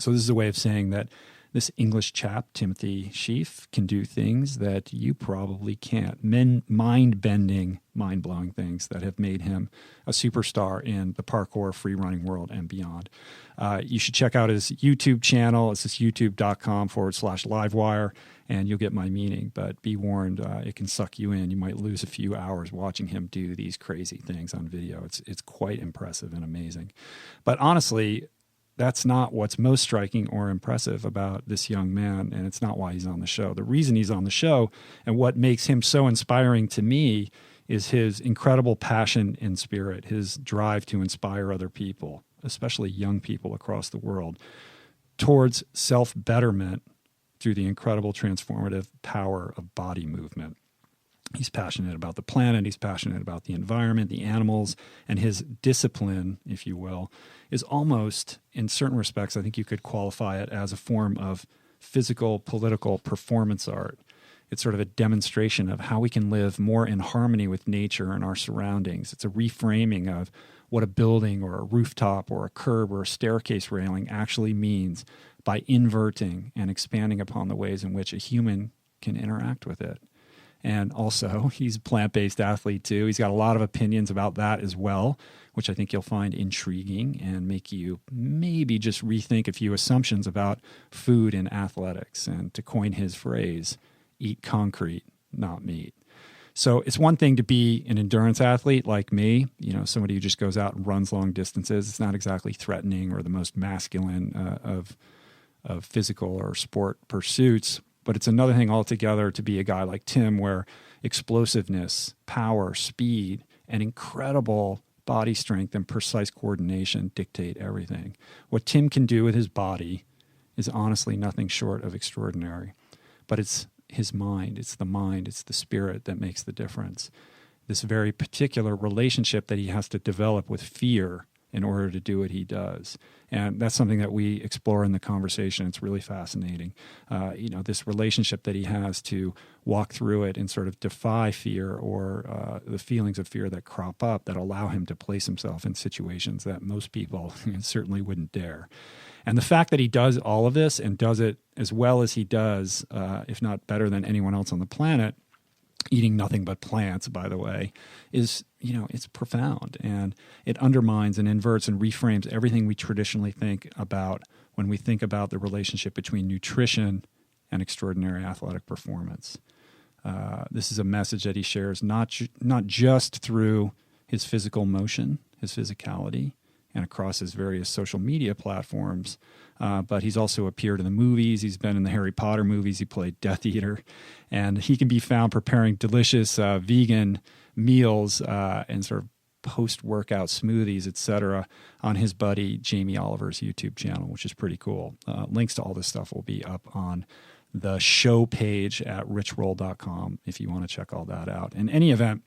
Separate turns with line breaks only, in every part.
So this is a way of saying that this English chap, Timothy Sheaf, can do things that you probably can't. Mind-bending, mind-blowing things that have made him a superstar in the parkour, free-running world and beyond. You should check out his YouTube channel. It's just youtube.com/livewire, and you'll get my meaning. But be warned, it can suck you in. You might lose a few hours watching him do these crazy things on video. It's quite impressive and amazing. But honestly, that's not what's most striking or impressive about this young man, and it's not why he's on the show. The reason he's on the show and what makes him so inspiring to me is his incredible passion and spirit, his drive to inspire other people, especially young people across the world, towards self-betterment through the incredible transformative power of body movement. He's passionate about the planet, he's passionate about the environment, the animals, and his discipline, if you will, is almost, in certain respects, I think you could qualify it as a form of physical, political performance art. It's sort of a demonstration of how we can live more in harmony with nature and our surroundings. It's a reframing of what a building or a rooftop or a curb or a staircase railing actually means by inverting and expanding upon the ways in which a human can interact with it. And also, he's a plant-based athlete too. He's got a lot of opinions about that as well, which I think you'll find intriguing and make you maybe just rethink a few assumptions about food and athletics. And to coin his phrase, eat concrete, not meat. So it's one thing to be an endurance athlete like me, somebody who just goes out and runs long distances. It's not exactly threatening or the most masculine of physical or sport pursuits. But it's another thing altogether to be a guy like Tim, where explosiveness, power, speed, and incredible body strength and precise coordination dictate everything. What Tim can do with his body is honestly nothing short of extraordinary. But it's his mind, it's the spirit that makes the difference. This very particular relationship that he has to develop with fear in order to do what he does. And that's something that we explore in the conversation. It's really fascinating. This relationship that he has to walk through it and sort of defy fear or the feelings of fear that crop up that allow him to place himself in situations that most people certainly wouldn't dare. And the fact that he does all of this and does it as well as he does, if not better than anyone else on the planet, eating nothing but plants, by the way, is, it's profound. And it undermines and inverts and reframes everything we traditionally think about when we think about the relationship between nutrition and extraordinary athletic performance. This is a message that he shares not just through his physical motion, his physicality, and across his various social media platforms, but he's also appeared in the movies. He's been in the Harry Potter movies. He played Death Eater, and he can be found preparing delicious vegan meals and sort of post-workout smoothies, etc., on his buddy Jamie Oliver's YouTube channel, which is pretty cool. Links to all this stuff will be up on the show page at richroll.com if you want to check all that out. In any event,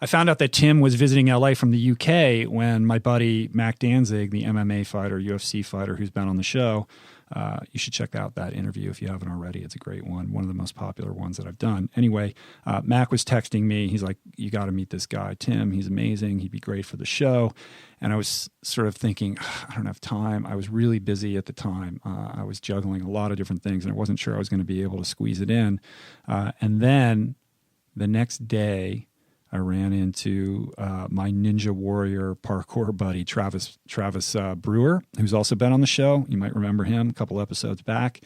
I found out that Tim was visiting LA from the UK when my buddy Mac Danzig, the MMA fighter, UFC fighter who's been on the show, you should check out that interview if you haven't already. It's a great one of the most popular ones that I've done. Anyway, Mac was texting me. He's like, you got to meet this guy, Tim. He's amazing. He'd be great for the show. And I was sort of thinking, I don't have time. I was really busy at the time. I was juggling a lot of different things, and I wasn't sure I was going to be able to squeeze it in. And then the next day, I ran into my Ninja Warrior parkour buddy, Travis Brewer, who's also been on the show. You might remember him a couple episodes back.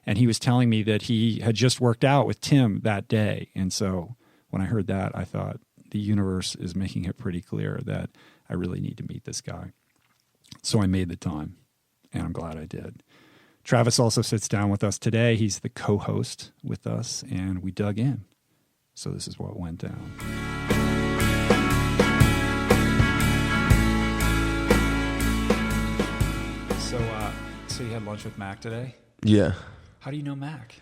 And he was telling me that he had just worked out with Tim that day. And so when I heard that, I thought the universe is making it pretty clear that I really need to meet this guy. So I made the time, and I'm glad I did. Travis also sits down with us today. He's the co-host with us, and we dug in. So this is what went down. So you had lunch with Mac today?
Yeah.
How do you know Mac?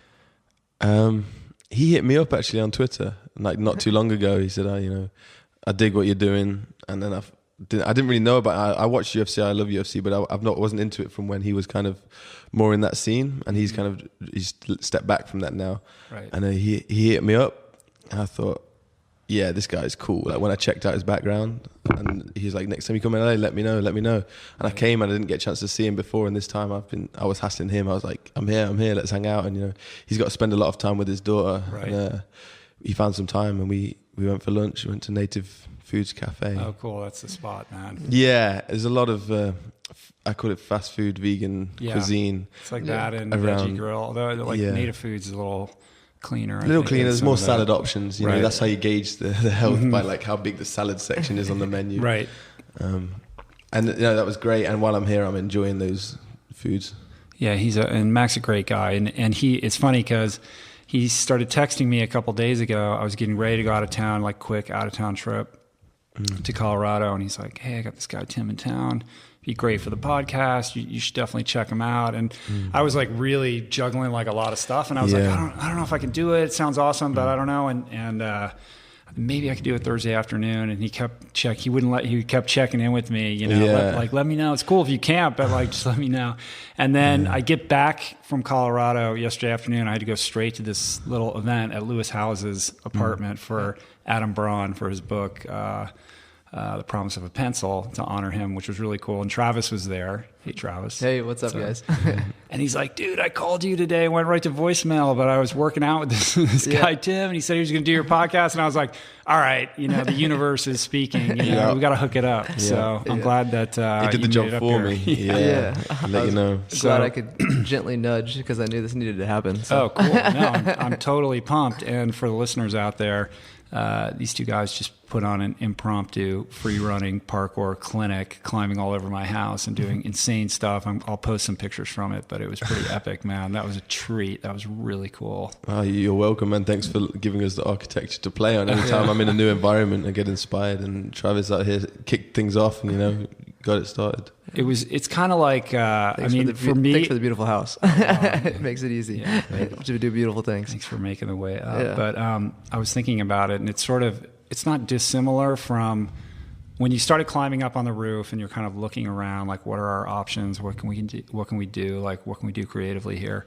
He hit me up actually on Twitter, like not too long ago. He said, I dig what you're doing. And then I didn't really know about it. I watched UFC. I love UFC, but I wasn't into it from when he was kind of more in that scene. And he's stepped back from that now.
Right.
And he hit me up. And I thought, yeah, this guy's cool. Like when I checked out his background, and he's like, next time you come in LA, let me know. And I came and I didn't get a chance to see him before, and this time I was hassling him. I was like, I'm here, let's hang out. And, you know, he's got to spend a lot of time with his daughter.
Right.
And, he found some time, and we went for lunch. We went to Native Foods Cafe.
Oh, cool. That's the spot, man.
Yeah, there's a lot of, I call it fast food, vegan cuisine.
It's like that and
around,
Veggie Grill. Although Native Foods is a little cleaner.
A little cleaner. There's more salad options. You know,
Right.
that's how you gauge the health by like how big the salad section is on the menu.
Right.
And you know, that was great. And while I'm here, I'm enjoying those foods.
Yeah, and Mac's a great guy, and it's funny because he started texting me a couple days ago. I was getting ready to go out of town, like quick out of town trip to Colorado, and he's like, "Hey, I got this guy Tim in town. Be great for the podcast. You should definitely check him out." And I was like really juggling like a lot of stuff, and I was like, I don't know if I can do it. It sounds awesome, but I don't know. And maybe I could do it Thursday afternoon. And he kept checking in with me, you know, let me know. It's cool if you can't, but like, just let me know. And then I get back from Colorado yesterday afternoon. I had to go straight to this little event at Lewis Howes's apartment for Adam Braun for his book, The Promise of a Pencil, to honor him, which was really cool. And Travis was there. Hey, Travis.
Hey, what's up, guys?
And he's like, dude, I called you today, went right to voicemail, but I was working out with this guy, Tim, and he said he was going to do your podcast. And I was like, all right, you know, the universe is speaking. You know, we got to hook it up. So I'm glad that
he did the job for me.
Yeah.
Let you know.
Glad I could gently nudge because I knew this needed to happen. So.
Oh, cool. No, I'm totally pumped. And for the listeners out there, these two guys just put on an impromptu free running parkour clinic, climbing all over my house and doing insane stuff. I'll post some pictures from it, but it was pretty epic, man. That was a treat. That was really cool.
You're welcome, man. Thanks for giving us the architecture to play on. Anytime I'm in a new environment, I get inspired, and Travis out here kicked things off and, you know, got it started.
It's kind of like, for me,
thanks for the beautiful house. It makes it easy to do beautiful things.
Thanks for making the way up.
Yeah.
But I was thinking about it, and it's not dissimilar from when you started climbing up on the roof and you're kind of looking around, like, what are our options? What can we do? Like, what can we do creatively here?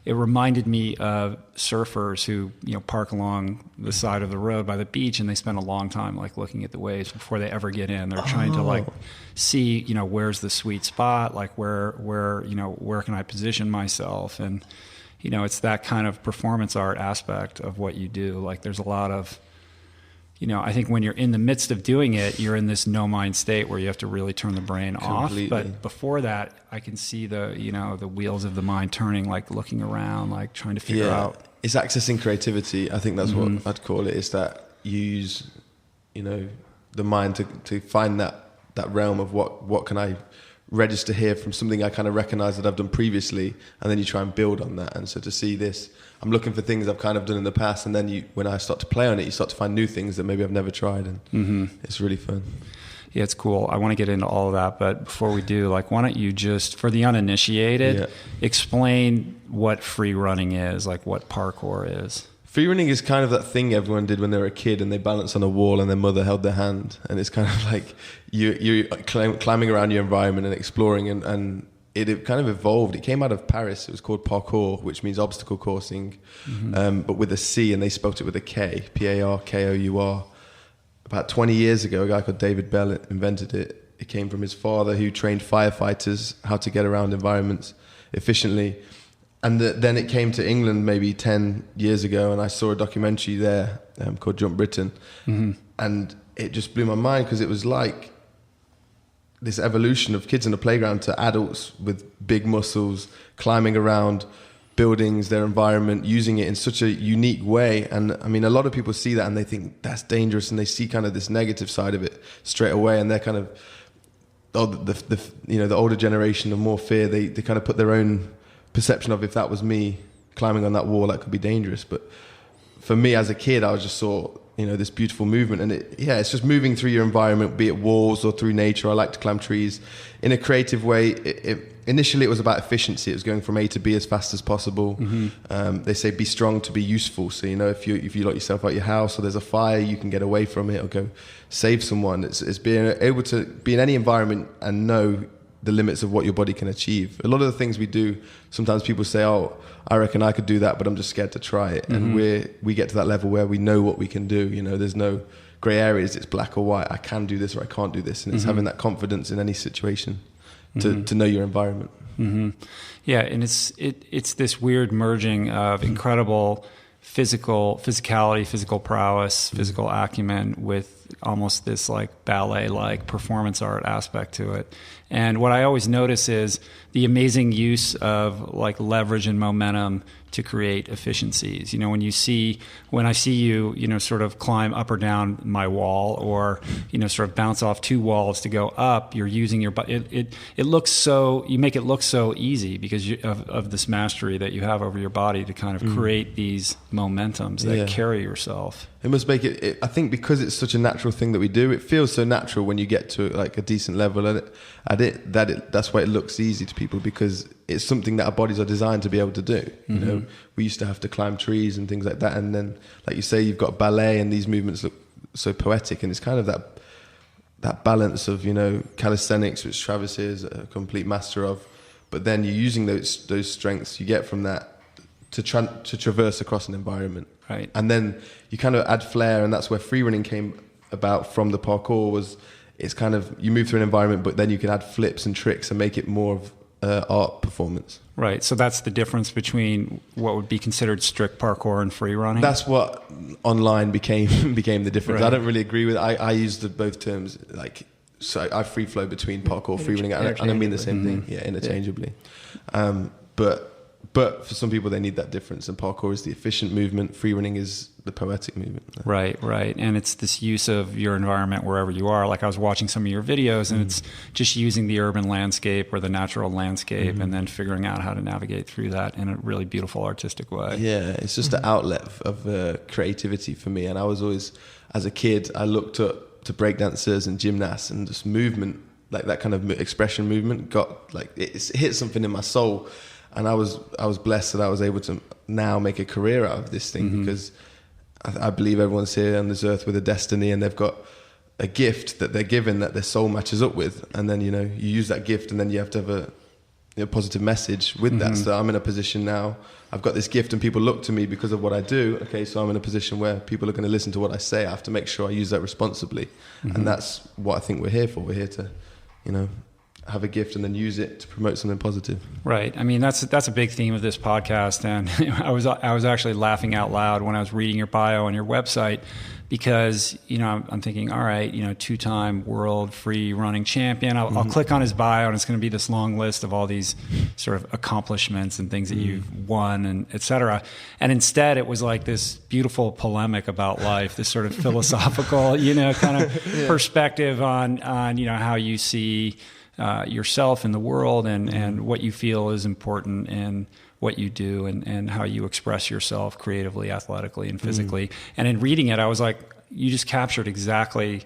It reminded me of surfers who, you know, park along the side of the road by the beach, and they spend a long time like looking at the waves before they ever get in. They're trying to like see, you know, where's the sweet spot, like where can I position myself? And, you know, it's that kind of performance art aspect of what you do. Like, there's a lot of, you know, I think when you're in the midst of doing it, you're in this no mind state where you have to really turn the brain
Completely.
off. But before that, I can see the wheels of the mind turning, like looking around, like trying to figure out.
It's accessing creativity. I think that's what I'd call it. Is that you use, you know, the mind to find that realm of what can I register here from something I kind of recognize that I've done previously, and then you try and build on that. And so to see this, I'm looking for things I've kind of done in the past, and then when I start to play on it, you start to find new things that maybe I've never tried, and it's really fun.
Yeah, it's cool. I want to get into all of that, but before we do, like, why don't you just, for the uninitiated, explain what free running is, like what parkour is.
Free running is kind of that thing everyone did when they were a kid and they balanced on a wall and their mother held their hand, and it's kind of like you're climbing around your environment and exploring, and it kind of evolved. It came out of Paris. It was called parkour, which means obstacle coursing, but with a C, and they spelt it with a K, P-A-R-K-O-U-R. About 20 years ago, a guy called David Bell invented it. It came from his father, who trained firefighters how to get around environments efficiently. And then it came to England maybe 10 years ago, and I saw a documentary there called Jump Britain. And it just blew my mind, because it was like this evolution of kids in the playground to adults with big muscles, climbing around buildings, their environment, using it in such a unique way. And I mean, a lot of people see that and they think that's dangerous, and they see kind of this negative side of it straight away, and they're kind of, the older generation of more fear, they kind of put their own perception of, if that was me climbing on that wall, that could be dangerous. But for me as a kid, I just saw, you know, this beautiful movement, and it's just moving through your environment, be it walls or through nature. I like to climb trees in a creative way. Initially, it was about efficiency. It was going from A to B as fast as possible. They say be strong to be useful. So, you know, if you lock yourself out your house or there's a fire, you can get away from it or go save someone. It's being able to be in any environment and know the limits of what your body can achieve. A lot of the things we do, sometimes people say, oh, I reckon I could do that, but I'm just scared to try it. And we get to that level where we know what we can do. You know, there's no gray areas. It's black or white. I can do this or I can't do this. And it's having that confidence in any situation to know your environment.
Yeah, and it's this weird merging of incredible physicality, physical prowess, physical acumen with almost this like ballet-like performance art aspect to it. And what I always notice is the amazing use of like leverage and momentum to create efficiencies. You know, when I see you, you know, sort of climb up or down my wall, or, you know, sort of bounce off two walls to go up, you're using your, it looks so, you make it look so easy because of this mastery that you have over your body to kind of create these momentums that carry yourself.
It must make it, I think because it's such a natural thing that we do, it feels so natural when you get to like a decent level that's why it looks easy to people, because it's something that our bodies are designed to be able to do. You know, we used to have to climb trees and things like that. And then, like you say, you've got ballet and these movements look so poetic, and it's kind of that balance of, you know, calisthenics, which Travis is a complete master of, but then you're using those strengths you get from that to traverse across an environment.
Right.
And then you kind of add flair, and that's where free running came about from the parkour. It's kind of, you move through an environment, but then you can add flips and tricks and make it more of art performance.
Right. So that's the difference between what would be considered strict parkour and free running.
That's what online became the difference.
Right.
I don't really agree with it. I use both terms, like, so I free flow between parkour, free running, and I mean the same thing. Yeah, interchangeably.
Yeah.
But for some people, they need that difference. And parkour is the efficient movement. Free running is the poetic movement.
Right. And it's this use of your environment wherever you are. Like I was watching some of your videos, and it's just using the urban landscape or the natural landscape and then figuring out how to navigate through that in a really beautiful, artistic way.
Yeah, it's just an outlet of creativity for me. And I was always, as a kid, I looked up to breakdancers and gymnasts, and just movement, like that kind of expression movement it hit something in my soul. And I was blessed that I was able to now make a career out of this thing, because I believe everyone's here on this earth with a destiny, and they've got a gift that they're given that their soul matches up with. And then, you know, you use that gift, and then you have to have a positive message with that. So I'm in a position now, I've got this gift and people look to me because of what I do. Okay, so I'm in a position where people are going to listen to what I say. I have to make sure I use that responsibly. And that's what I think we're here for. We're here to, you know, have a gift and then use it to promote something positive.
Right. I mean, that's a big theme of this podcast. And I was actually laughing out loud when I was reading your bio on your website, because, you know, I'm thinking, all right, you know, 2-time world free running champion. I'll click on his bio, and it's going to be this long list of all these sort of accomplishments and things that you've won, and et cetera. And instead it was like this beautiful polemic about life, this sort of philosophical, you know, kind of perspective on, you know, how you see yourself in the world, and what you feel is important in what you do, and how you express yourself creatively, athletically, and physically. And in reading it, I was like, you just captured exactly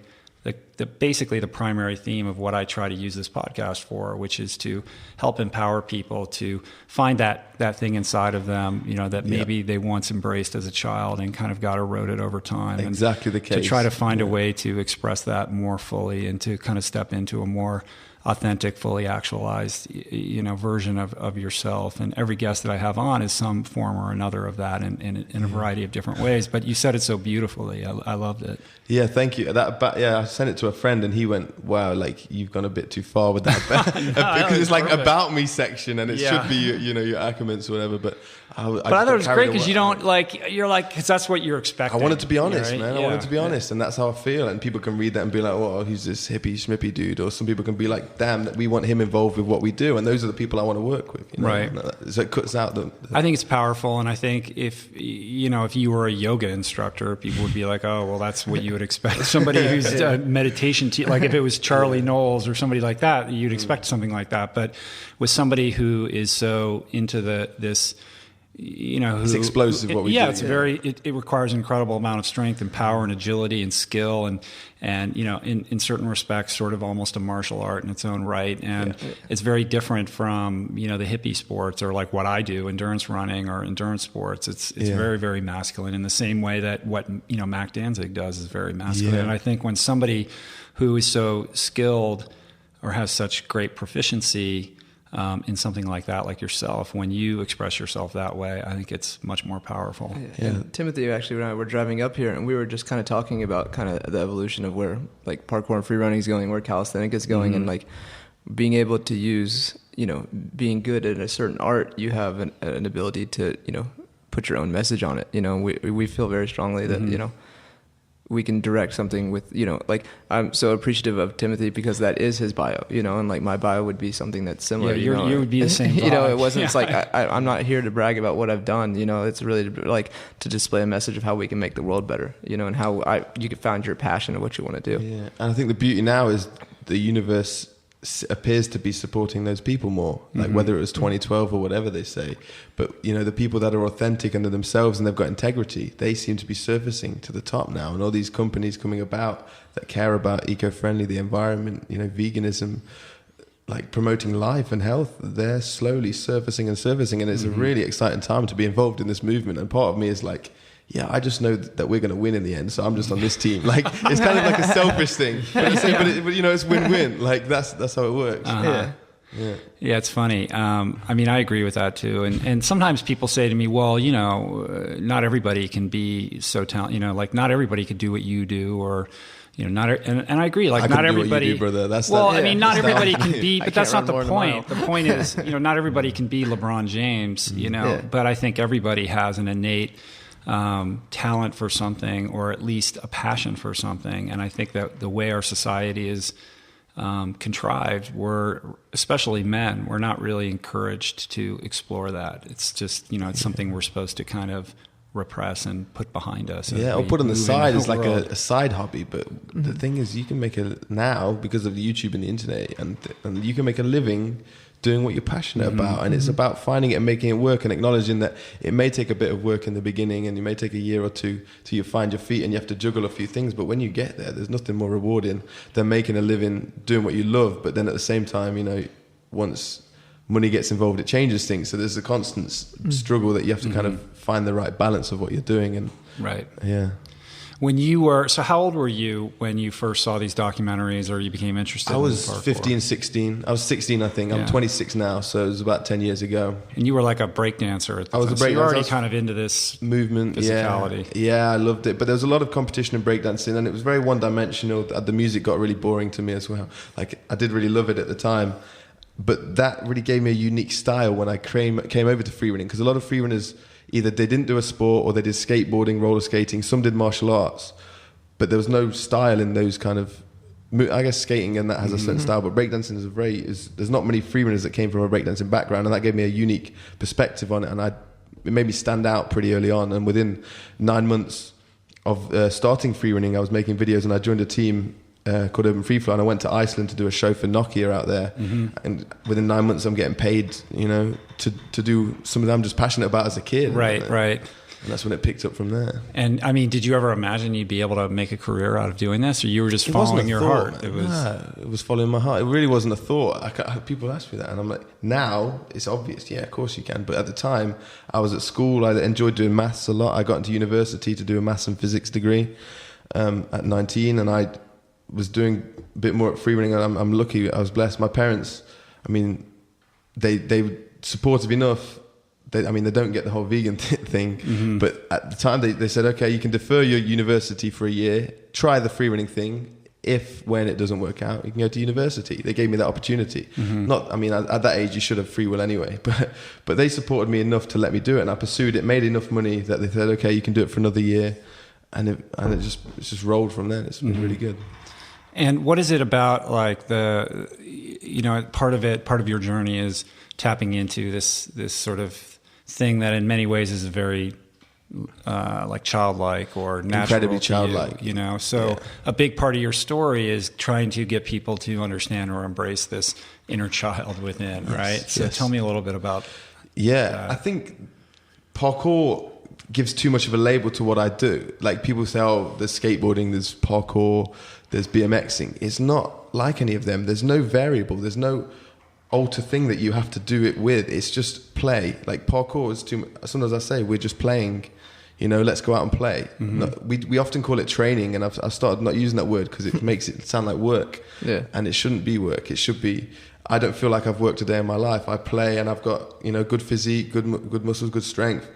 basically the primary theme of what I try to use this podcast for, which is to help empower people to find that thing inside of them, you know, that maybe they once embraced as a child and kind of got eroded over time.
Exactly the case.
To try to find a way to express that more fully, and to kind of step into a more authentic, fully actualized, you know, version of yourself. And every guest that I have on is some form or another of that in a variety of different ways. But you said it so beautifully. I loved it.
Yeah, thank you. I sent it to a friend, and he went, "Wow, like you've gone a bit too far with that," because it's like about me section, and it should be you know, your accoutrements or whatever. But I
thought it was great, because you don't because that's what you're expecting.
I wanted to be honest,
right?
man. I wanted to be honest, and that's how I feel. And people can read that and be like, "Oh, he's this hippie schmippy dude," or some people can be like, "Damn, that we want him involved with what we do," and those are the people I want to work with. You know?
Right.
So it cuts out the.
I think it's powerful, and I think if you were a yoga instructor, people would be like, "Oh, well, that's what you would expect." Somebody who's a meditation like if it was Charlie Knowles or somebody like that, you'd expect something like that. But with somebody who is so into this, you know,
it's explosive what we do.
It's it requires an incredible amount of strength and power and agility and skill, and you know, in certain respects, sort of almost a martial art in its own right. And it's very different from, you know, the hippie sports, or like what I do, endurance running or endurance sports. It's very, very masculine, in the same way that what, you know, Mac Danzig does is very masculine. And I think when somebody who is so skilled or has such great proficiency in something like that, like yourself, when you express yourself that way, I think it's much more powerful.
Yeah. And Timothy, actually, when I were driving up here, and we were just kind of talking about kind of the evolution of where like parkour and free running is going, where calisthenics is going, and like being able to use, being good at a certain art, you have an ability to, put your own message on it. We feel very strongly that, we can direct something with, like I'm so appreciative of Timothy because that is his bio, and like my bio would be something that's similar.
Yeah, you would be the same.
It wasn't. It's like I'm not here to brag about what I've done. It's really like to display a message of how we can make the world better. And how you can find your passion of what you want to do.
Yeah, and I think the beauty now is the universe appears to be supporting those people more, like whether it was 2012 or whatever they say, but the people that are authentic under themselves and they've got integrity, they seem to be surfacing to the top now, and all these companies coming about that care about eco-friendly, the environment, veganism, like promoting life and health, they're slowly surfacing, and it's a really exciting time to be involved in this movement. And part of me is like, yeah, I just know that we're going to win in the end, so I'm just on this team. Like, it's kind of like a selfish thing, but it's win-win. Like that's how it works.
Uh-huh. Yeah, it's funny. I agree with that too. And sometimes people say to me, well, not everybody can be so talented. Like not everybody could do what you do, or not. And I agree. Like
I
not
do
everybody,
what you do, brother.
Not everybody can be. But that's not the point.
The
The point is, not everybody can be LeBron James. But I think everybody has an innate talent for something, or at least a passion for something. And I think that the way our society is contrived, especially men, we're not really encouraged to explore that. It's just, it's something we're supposed to kind of repress and put behind us.
Or put on the side as like a side hobby. But the thing is, you can make now because of YouTube and the internet, and you can make a living doing what you're passionate about, and it's about finding it and making it work, and acknowledging that it may take a bit of work in the beginning, and you may take a year or two till you find your feet and you have to juggle a few things, but when you get there's nothing more rewarding than making a living doing what you love. But then at the same time, once money gets involved, it changes things, so there's a constant struggle that you have to kind of find the right balance of what you're doing. And
right.
When
so how old were you when you first saw these documentaries, or you became interested?
I was 15, 16. I was 16, I think. I'm 26 now, so it was about 10 years ago.
And you were like a breakdancer at the time.
I was a breakdancer.
So you were already kind of into this
movement,
physicality.
Yeah, I loved it. But there was a lot of competition in breakdancing, and it was very one-dimensional. The music got really boring to me as well. Like, I did really love it at the time. But that really gave me a unique style when I came over to freerunning, because a lot of freerunners, either they didn't do a sport or they did skateboarding, roller skating. Some did martial arts, but there was no style in those kind of. I guess skating and that has a certain style, but breakdancing there's not many freerunners that came from a breakdancing background, and that gave me a unique perspective on it, and it made me stand out pretty early on. And within 9 months of starting freerunning, I was making videos, and I joined a team called Urban Free Flow, and I went to Iceland to do a show for Nokia out there. And within 9 months, I'm getting paid, to do something that I'm just passionate about as a kid.
Right.
And that's when it picked up from there.
And did you ever imagine you'd be able to make a career out of doing this, or you were just following your heart?
It was following my heart. It really wasn't a thought. People ask me that, and I'm like, now it's obvious. Yeah, of course you can. But at the time, I was at school. I enjoyed doing maths a lot. I got into university to do a maths and physics degree at 19, and I was doing a bit more at freerunning, and I'm lucky. I was blessed. My parents, they were supportive enough. They don't get the whole vegan thing, but at the time they said, okay, you can defer your university for a year, try the freerunning thing. When it doesn't work out, you can go to university. They gave me that opportunity. At that age, you should have free will anyway, but they supported me enough to let me do it, and I pursued it, made enough money that they said, okay, you can do it for another year, and it just rolled from there. It's been really good.
And what is it about, like, part of your journey is tapping into this sort of thing that in many ways is a very like childlike or natural,
incredibly childlike,
So a big part of your story is trying to get people to understand or embrace this inner child within, right? So tell me a little bit about.
Yeah, I think parkour gives too much of a label to what I do. Like, people say, oh, there's skateboarding, there's parkour, there's BMXing. It's not like any of them. There's no variable. There's no alter thing that you have to do it with. It's just play. Like, parkour is too much. Sometimes I say we're just playing, let's go out and play. We often call it training, and I've started not using that word because it makes it sound like work.
Yeah.
And it shouldn't be work. It should be, I don't feel like I've worked a day in my life. I play and I've got, good physique, good muscles, good strength.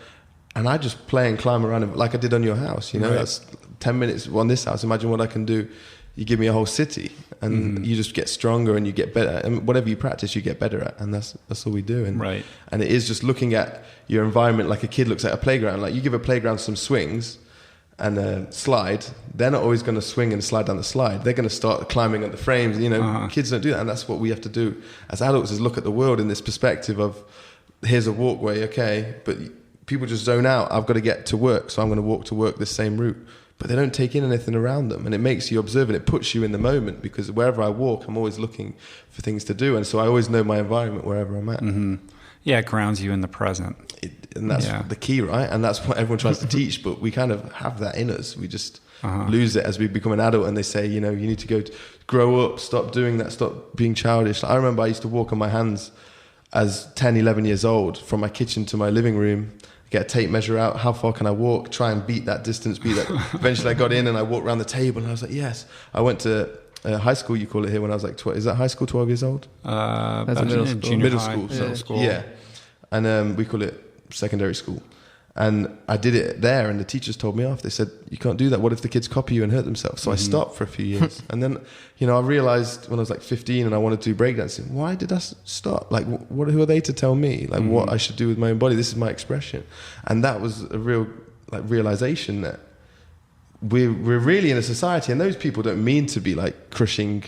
And I just play and climb around like I did on your house.
Right.
That's 10 minutes on this house. Imagine what I can do. You give me a whole city, and you just get stronger and you get better. And whatever you practice, you get better at. And that's all we do. And,
Right.
and it is just looking at your environment like a kid looks at a playground. Like you give a playground some swings and a slide, they're not always going to swing and slide down the slide. They're going to start climbing at the frames. Kids don't do that. And that's what we have to do as adults, is look at the world in this perspective of, here's a walkway, okay, but people just zone out. I've got to get to work, so I'm going to walk to work this same route. But they don't take in anything around them, and it makes you observe, and it puts you in the moment, because wherever I walk, I'm always looking for things to do, and so I always know my environment wherever I'm at.
Yeah, it grounds you in the present.
And that's the key, right? And that's what everyone tries to teach, but we kind of have that in us. We just lose it as we become an adult, and they say, you need to grow up, stop doing that, stop being childish. I remember I used to walk on my hands as 10, 11 years old from my kitchen to my living room, get a tape measure out, how far can I walk, try and beat that distance, eventually I got in and I walked around the table and I was like, yes. I went to high school, you call it here, when I was like 12. Is that high school, 12 years old?
That's middle school.
Junior
Middle
high,
school.
middle school.
Yeah. And we call it secondary school. And I did it there, and the teachers told me off. They said, you can't do that. What if the kids copy you and hurt themselves? So I stopped for a few years. And then, I realized when I was like 15 and I wanted to do breakdancing, why did I stop? Like, who are they to tell me what I should do with my own body? This is my expression. And that was a real realization that we're really in a society, and those people don't mean to be like crushing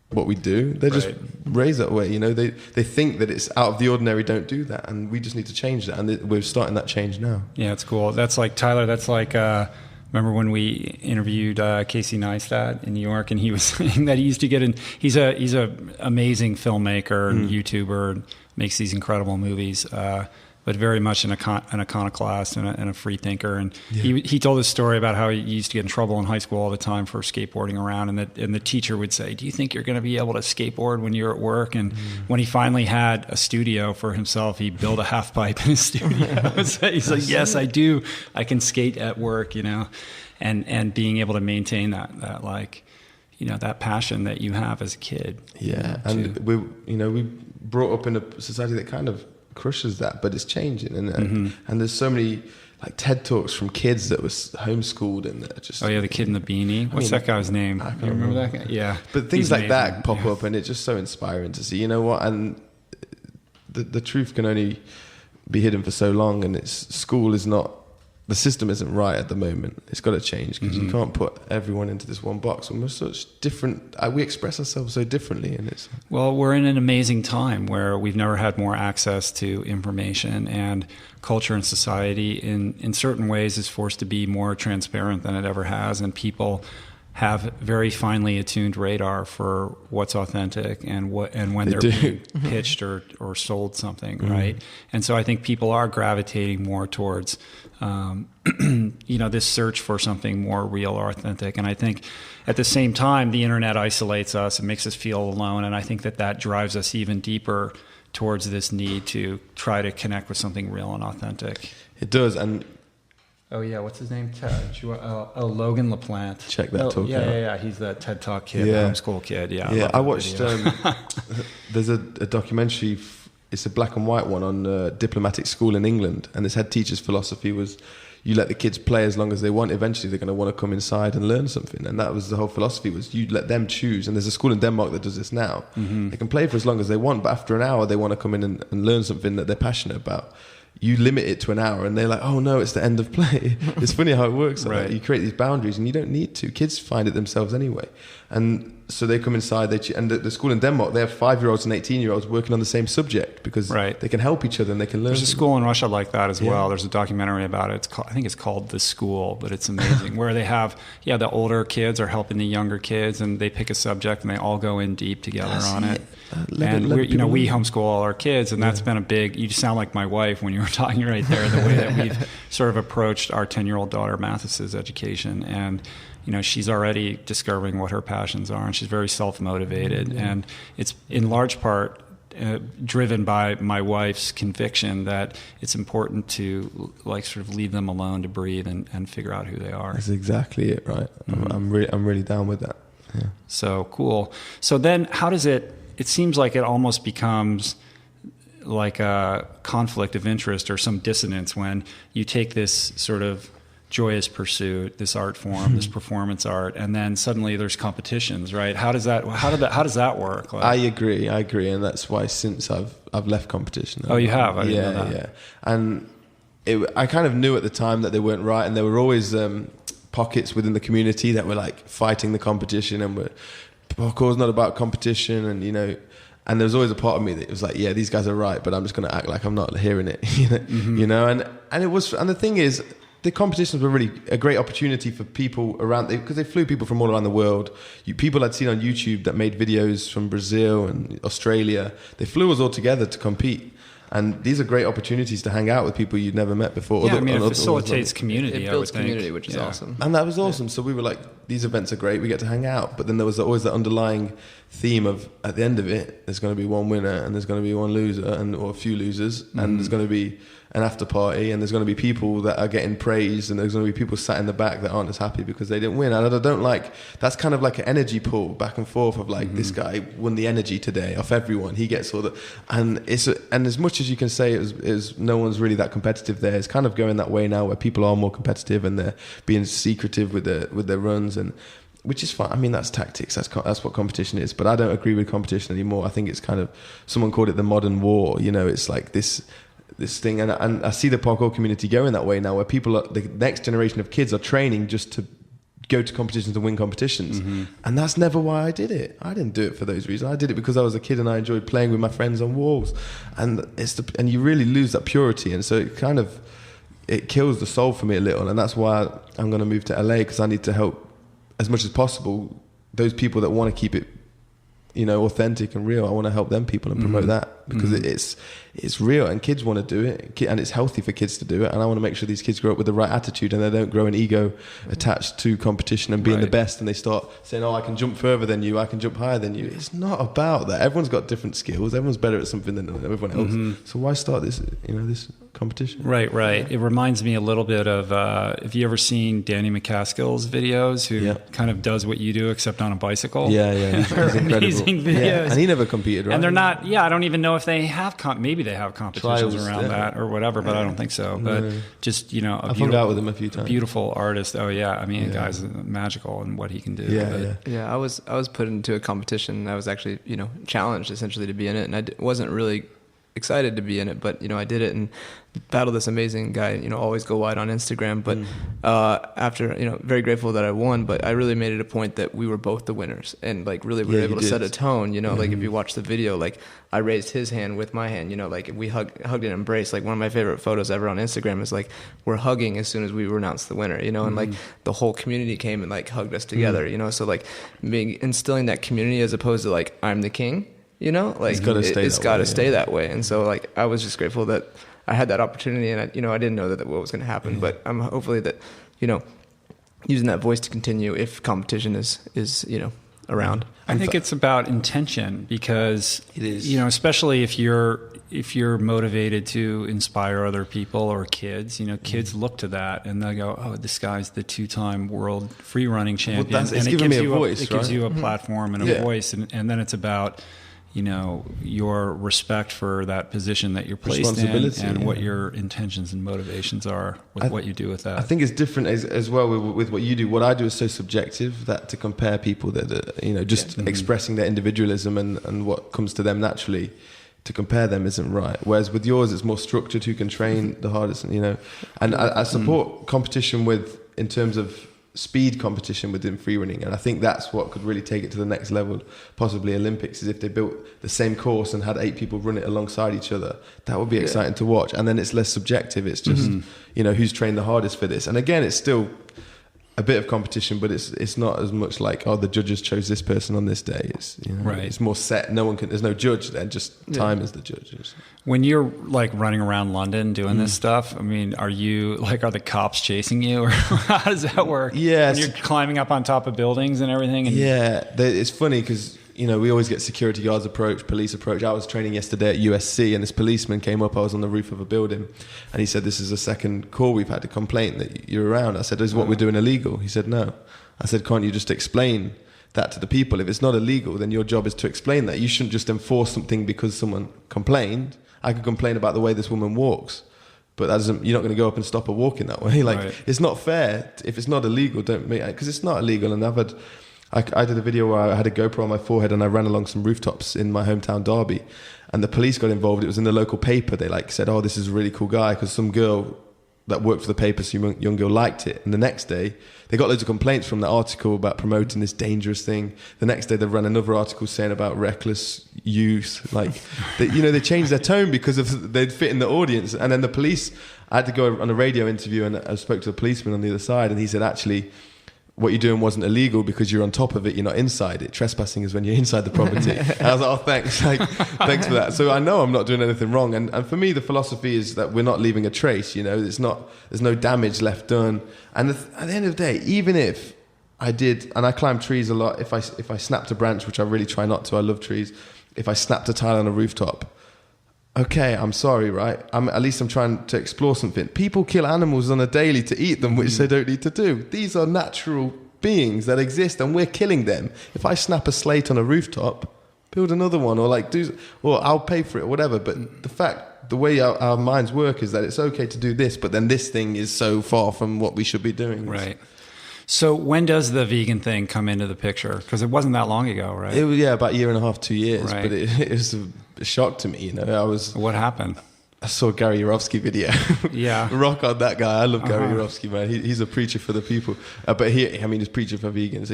what we do. They're just raised that way. They think that it's out of the ordinary. Don't do that, and we just need to change that, and we're starting that change now.
Yeah, it's cool. That's like Tyler. That's like remember when we interviewed Casey Neistat in New York, and he was saying that he used to get in. He's a amazing filmmaker and YouTuber, and makes these incredible movies. But very much an iconoclast and a free thinker. And he told this story about how he used to get in trouble in high school all the time for skateboarding around. And the teacher would say, do you think you're going to be able to skateboard when you're at work? And when he finally had a studio for himself, he built a half pipe in his studio. So he's like, yes, I do. I can skate at work, and being able to maintain that that passion that you have as a kid.
Yeah. And we brought up in a society that kind of crushes that, but it's changing, and there's so many like TED Talks from kids that was homeschooled, and just
the kid in the beanie. What's that guy's name?
I can't
remember that guy? Yeah,
but things like that pop up, and it's just so inspiring to see. You know what? And the truth can only be hidden for so long, and school is not. The system isn't right at the moment. It's got to change, because you can't put everyone into this one box. And we're such different. We express ourselves so differently, and it's.
Well, we're in an amazing time where we've never had more access to information, and culture and society, in certain ways, is forced to be more transparent than it ever has, and people have very finely attuned radar for what's authentic and when they're being pitched or sold something, right? And so I think people are gravitating more towards this search for something more real or authentic. And I think at the same time, the internet isolates us and makes us feel alone. And I think that drives us even deeper towards this need to try to connect with something real and authentic.
It does. And
oh yeah, what's his name? Logan LaPlante.
Check that talk out.
Yeah. He's the TED Talk kid, the homeschool kid. Yeah,
I watched. There's a documentary. It's a black and white one on diplomatic school in England, and this head teacher's philosophy was, you let the kids play as long as they want. Eventually, they're going to want to come inside and learn something, and that was the whole philosophy. Was you let them choose. And there's a school in Denmark that does this now. They can play for as long as they want, but after an hour, they want to come in and learn something that they're passionate about. You limit it to an hour, and they're like, oh no, it's the end of play. It's funny how it works. Right. You create these boundaries, and you don't need to. Kids find it themselves anyway. And so they come inside, and the school in Denmark, they have 5-year-olds and 18-year-olds working on the same subject, because they can help each other and they can learn.
There's a school in Russia like that as well. There's a documentary about it. I think it's called The School, but it's amazing, where they have, the older kids are helping the younger kids, and they pick a subject and they all go in deep together on it. And we homeschool all our kids, and that's been a big, you sound like my wife when you were talking right there, the way that we've sort of approached our 10-year-old daughter Mathis's education. And she's already discovering what her passions are, and she's very self-motivated. And it's in large part driven by my wife's conviction that it's important to like sort of leave them alone to breathe and figure out who they are.
That's exactly it, right?
Mm-hmm.
I'm really down with that. Yeah.
So cool. So then how does it seems like it almost becomes like a conflict of interest or some dissonance when you take this sort of joyous pursuit, this art form, this performance art, and then suddenly there's competitions, right? How does that work? Like,
I agree, and that's why since I've left competition.
Oh, you have? I didn't know that.
Yeah. And I kind of knew at the time that they weren't right, and there were always pockets within the community that were like fighting the competition, and parkour's not about competition, and and there was always a part of me that was like, yeah, these guys are right, but I'm just going to act like I'm not hearing it, and it was, and the thing is, the competitions were really a great opportunity for people around, because they flew people from all around the world. People I'd seen on YouTube that made videos from Brazil and Australia. They flew us all together to compete. And these are great opportunities to hang out with people you'd never met before.
Yeah, it facilitates community.
It builds community, which is awesome.
And that was awesome. So we were like, these events are great. We get to hang out. But then there was always that underlying theme of, at the end of it, there's going to be one winner and there's going to be one loser or a few losers. And there's going to be an after party, and there's going to be people that are getting praised, and there's going to be people sat in the back that aren't as happy because they didn't win. And I don't like, that's kind of like an energy pull back and forth of like, this guy won the energy today off everyone. He gets all the, and as much as you can say it was no one's really that competitive there, it's kind of going that way now where people are more competitive and they're being secretive with their runs, and which is fine. I mean, that's tactics. That's what competition is. But I don't agree with competition anymore. I think it's kind of, someone called it the modern war. It's like this thing, and I see the parkour community going that way now, where the next generation of kids are training just to go to competitions and win competitions, and that's never why I did it. I didn't do it for those reasons. I did it because I was a kid and I enjoyed playing with my friends on walls, and and you really lose that purity, and so it kills the soul for me a little, and that's why I'm going to move to LA, because I need to help as much as possible those people that want to keep it authentic and real. I want to help them people and promote that, because it's real, and kids want to do it, and it's healthy for kids to do it, and I want to make sure these kids grow up with the right attitude and they don't grow an ego attached to competition and being the best, and they start saying, oh, I can jump further than you, I can jump higher than you. It's not about that. Everyone's got different skills, everyone's better at something than everyone else, so why start this this competition? Right.
It reminds me a little bit of have you ever seen Danny McCaskill's videos, who kind of does what you do except on a bicycle?
He's incredible.
Amazing videos.
And he never competed, right?
And they're not, I don't even know if they have, maybe they have competitions around that or whatever, but I don't think so. But just,
I've hung out with him a few times.
Beautiful artist. Oh yeah. I mean, the guy's magical in what he can do.
Yeah. I was put into a competition. I was actually, challenged essentially to be in it. And I wasn't really excited to be in it, but I did it and battled this amazing guy, always go wide on Instagram, but after, very grateful that I won, but I really made it a point that we were both the winners, and like really we were able to set a tone, like if you watch the video, like I raised his hand with my hand, like we hugged and embraced. Like one of my favorite photos ever on Instagram is like we're hugging as soon as we announced the winner, and like the whole community came and like hugged us together, so like instilling that community as opposed to like I'm the king, like it's got to stay that way. And so like I was just grateful that I had that opportunity, and I didn't know that what was going to happen, but I'm hopefully that using that voice to continue if competition is around.
I think it's about intention, because
it is,
especially if you're motivated to inspire other people or kids, kids look to that and they go, oh, this guy's the 2-time world free running champion,
and it gives
you a platform and a voice, and then it's about your respect for that position that you're placed in, and what your intentions and motivations are with what you do with that.
I think it's different as well with what you do. What I do is so subjective that to compare people that just expressing their individualism and what comes to them naturally, to compare them isn't right. Whereas with yours, it's more structured, who can train the hardest, and I support competition in terms of speed competition within free running, and I think that's what could really take it to the next level, possibly Olympics, is if they built the same course and had 8 people run it alongside each other. That would be exciting to watch, and then it's less subjective. It's just who's trained the hardest for this, and again it's still a bit of competition, but it's not as much like, oh, the judges chose this person on this day. It's it's more set. There's no judge then, just time is the judges.
When you're like running around London doing this stuff, I mean, are the cops chasing you, or how does that work?
Yeah,
when you're climbing up on top of buildings and everything.
It's funny because we always get security guards approach, police approach. I was training yesterday at USC, and this policeman came up. I was on the roof of a building, and he said, "This is the second call we've had a complaint that you're around." I said, "Is what we're doing illegal?" He said, "No." I said, "Can't you just explain that to the people? If it's not illegal, then your job is to explain that. You shouldn't just enforce something because someone complained. I could complain about the way this woman walks, but that doesn't, you're not going to go up and stop her walking that way. Like, right. It's not fair. If it's not illegal, don't make it, because it's not illegal." And I did a video where I had a GoPro on my forehead and I ran along some rooftops in my hometown Derby, and the police got involved. It was in the local paper. They said, "Oh, this is a really cool guy," because some girl that worked for the paper, some young girl, liked it. And the next day, they got loads of complaints from the article about promoting this dangerous thing. The next day, they ran another article saying about reckless use. They changed their tone because they'd fit in the audience. And then the police, I had to go on a radio interview, and I spoke to a policeman on the other side, and he said, "Actually, what you're doing wasn't illegal because you're on top of it, you're not inside it. Trespassing is when you're inside the property." And I was like, "Oh, thanks. Thanks for that." So I know I'm not doing anything wrong. And for me, the philosophy is that we're not leaving a trace, there's no damage left done. And at the end of the day, even if I did, and I climb trees a lot, if I snapped a branch, which I really try not to, I love trees. If I snapped a tile on a rooftop, okay, I'm sorry, right? At least I'm trying to explore something. People kill animals on a daily to eat them, which they don't need to do. These are natural beings that exist, and we're killing them. If I snap a slate on a rooftop, build another one, or I'll pay for it, or whatever. But the way our minds work is that it's okay to do this, but then this thing is so far from what we should be doing.
Right. So when does the vegan thing come into the picture? Because it wasn't that long ago, right?
It was, about a year and a half, 2 years. Right. But it was a shock to me.
What happened?
I saw a Gary Yourofsky video. Yeah. Rock on that guy. I love Gary Yourofsky, man. He's a preacher for the people. But he's preacher for vegans.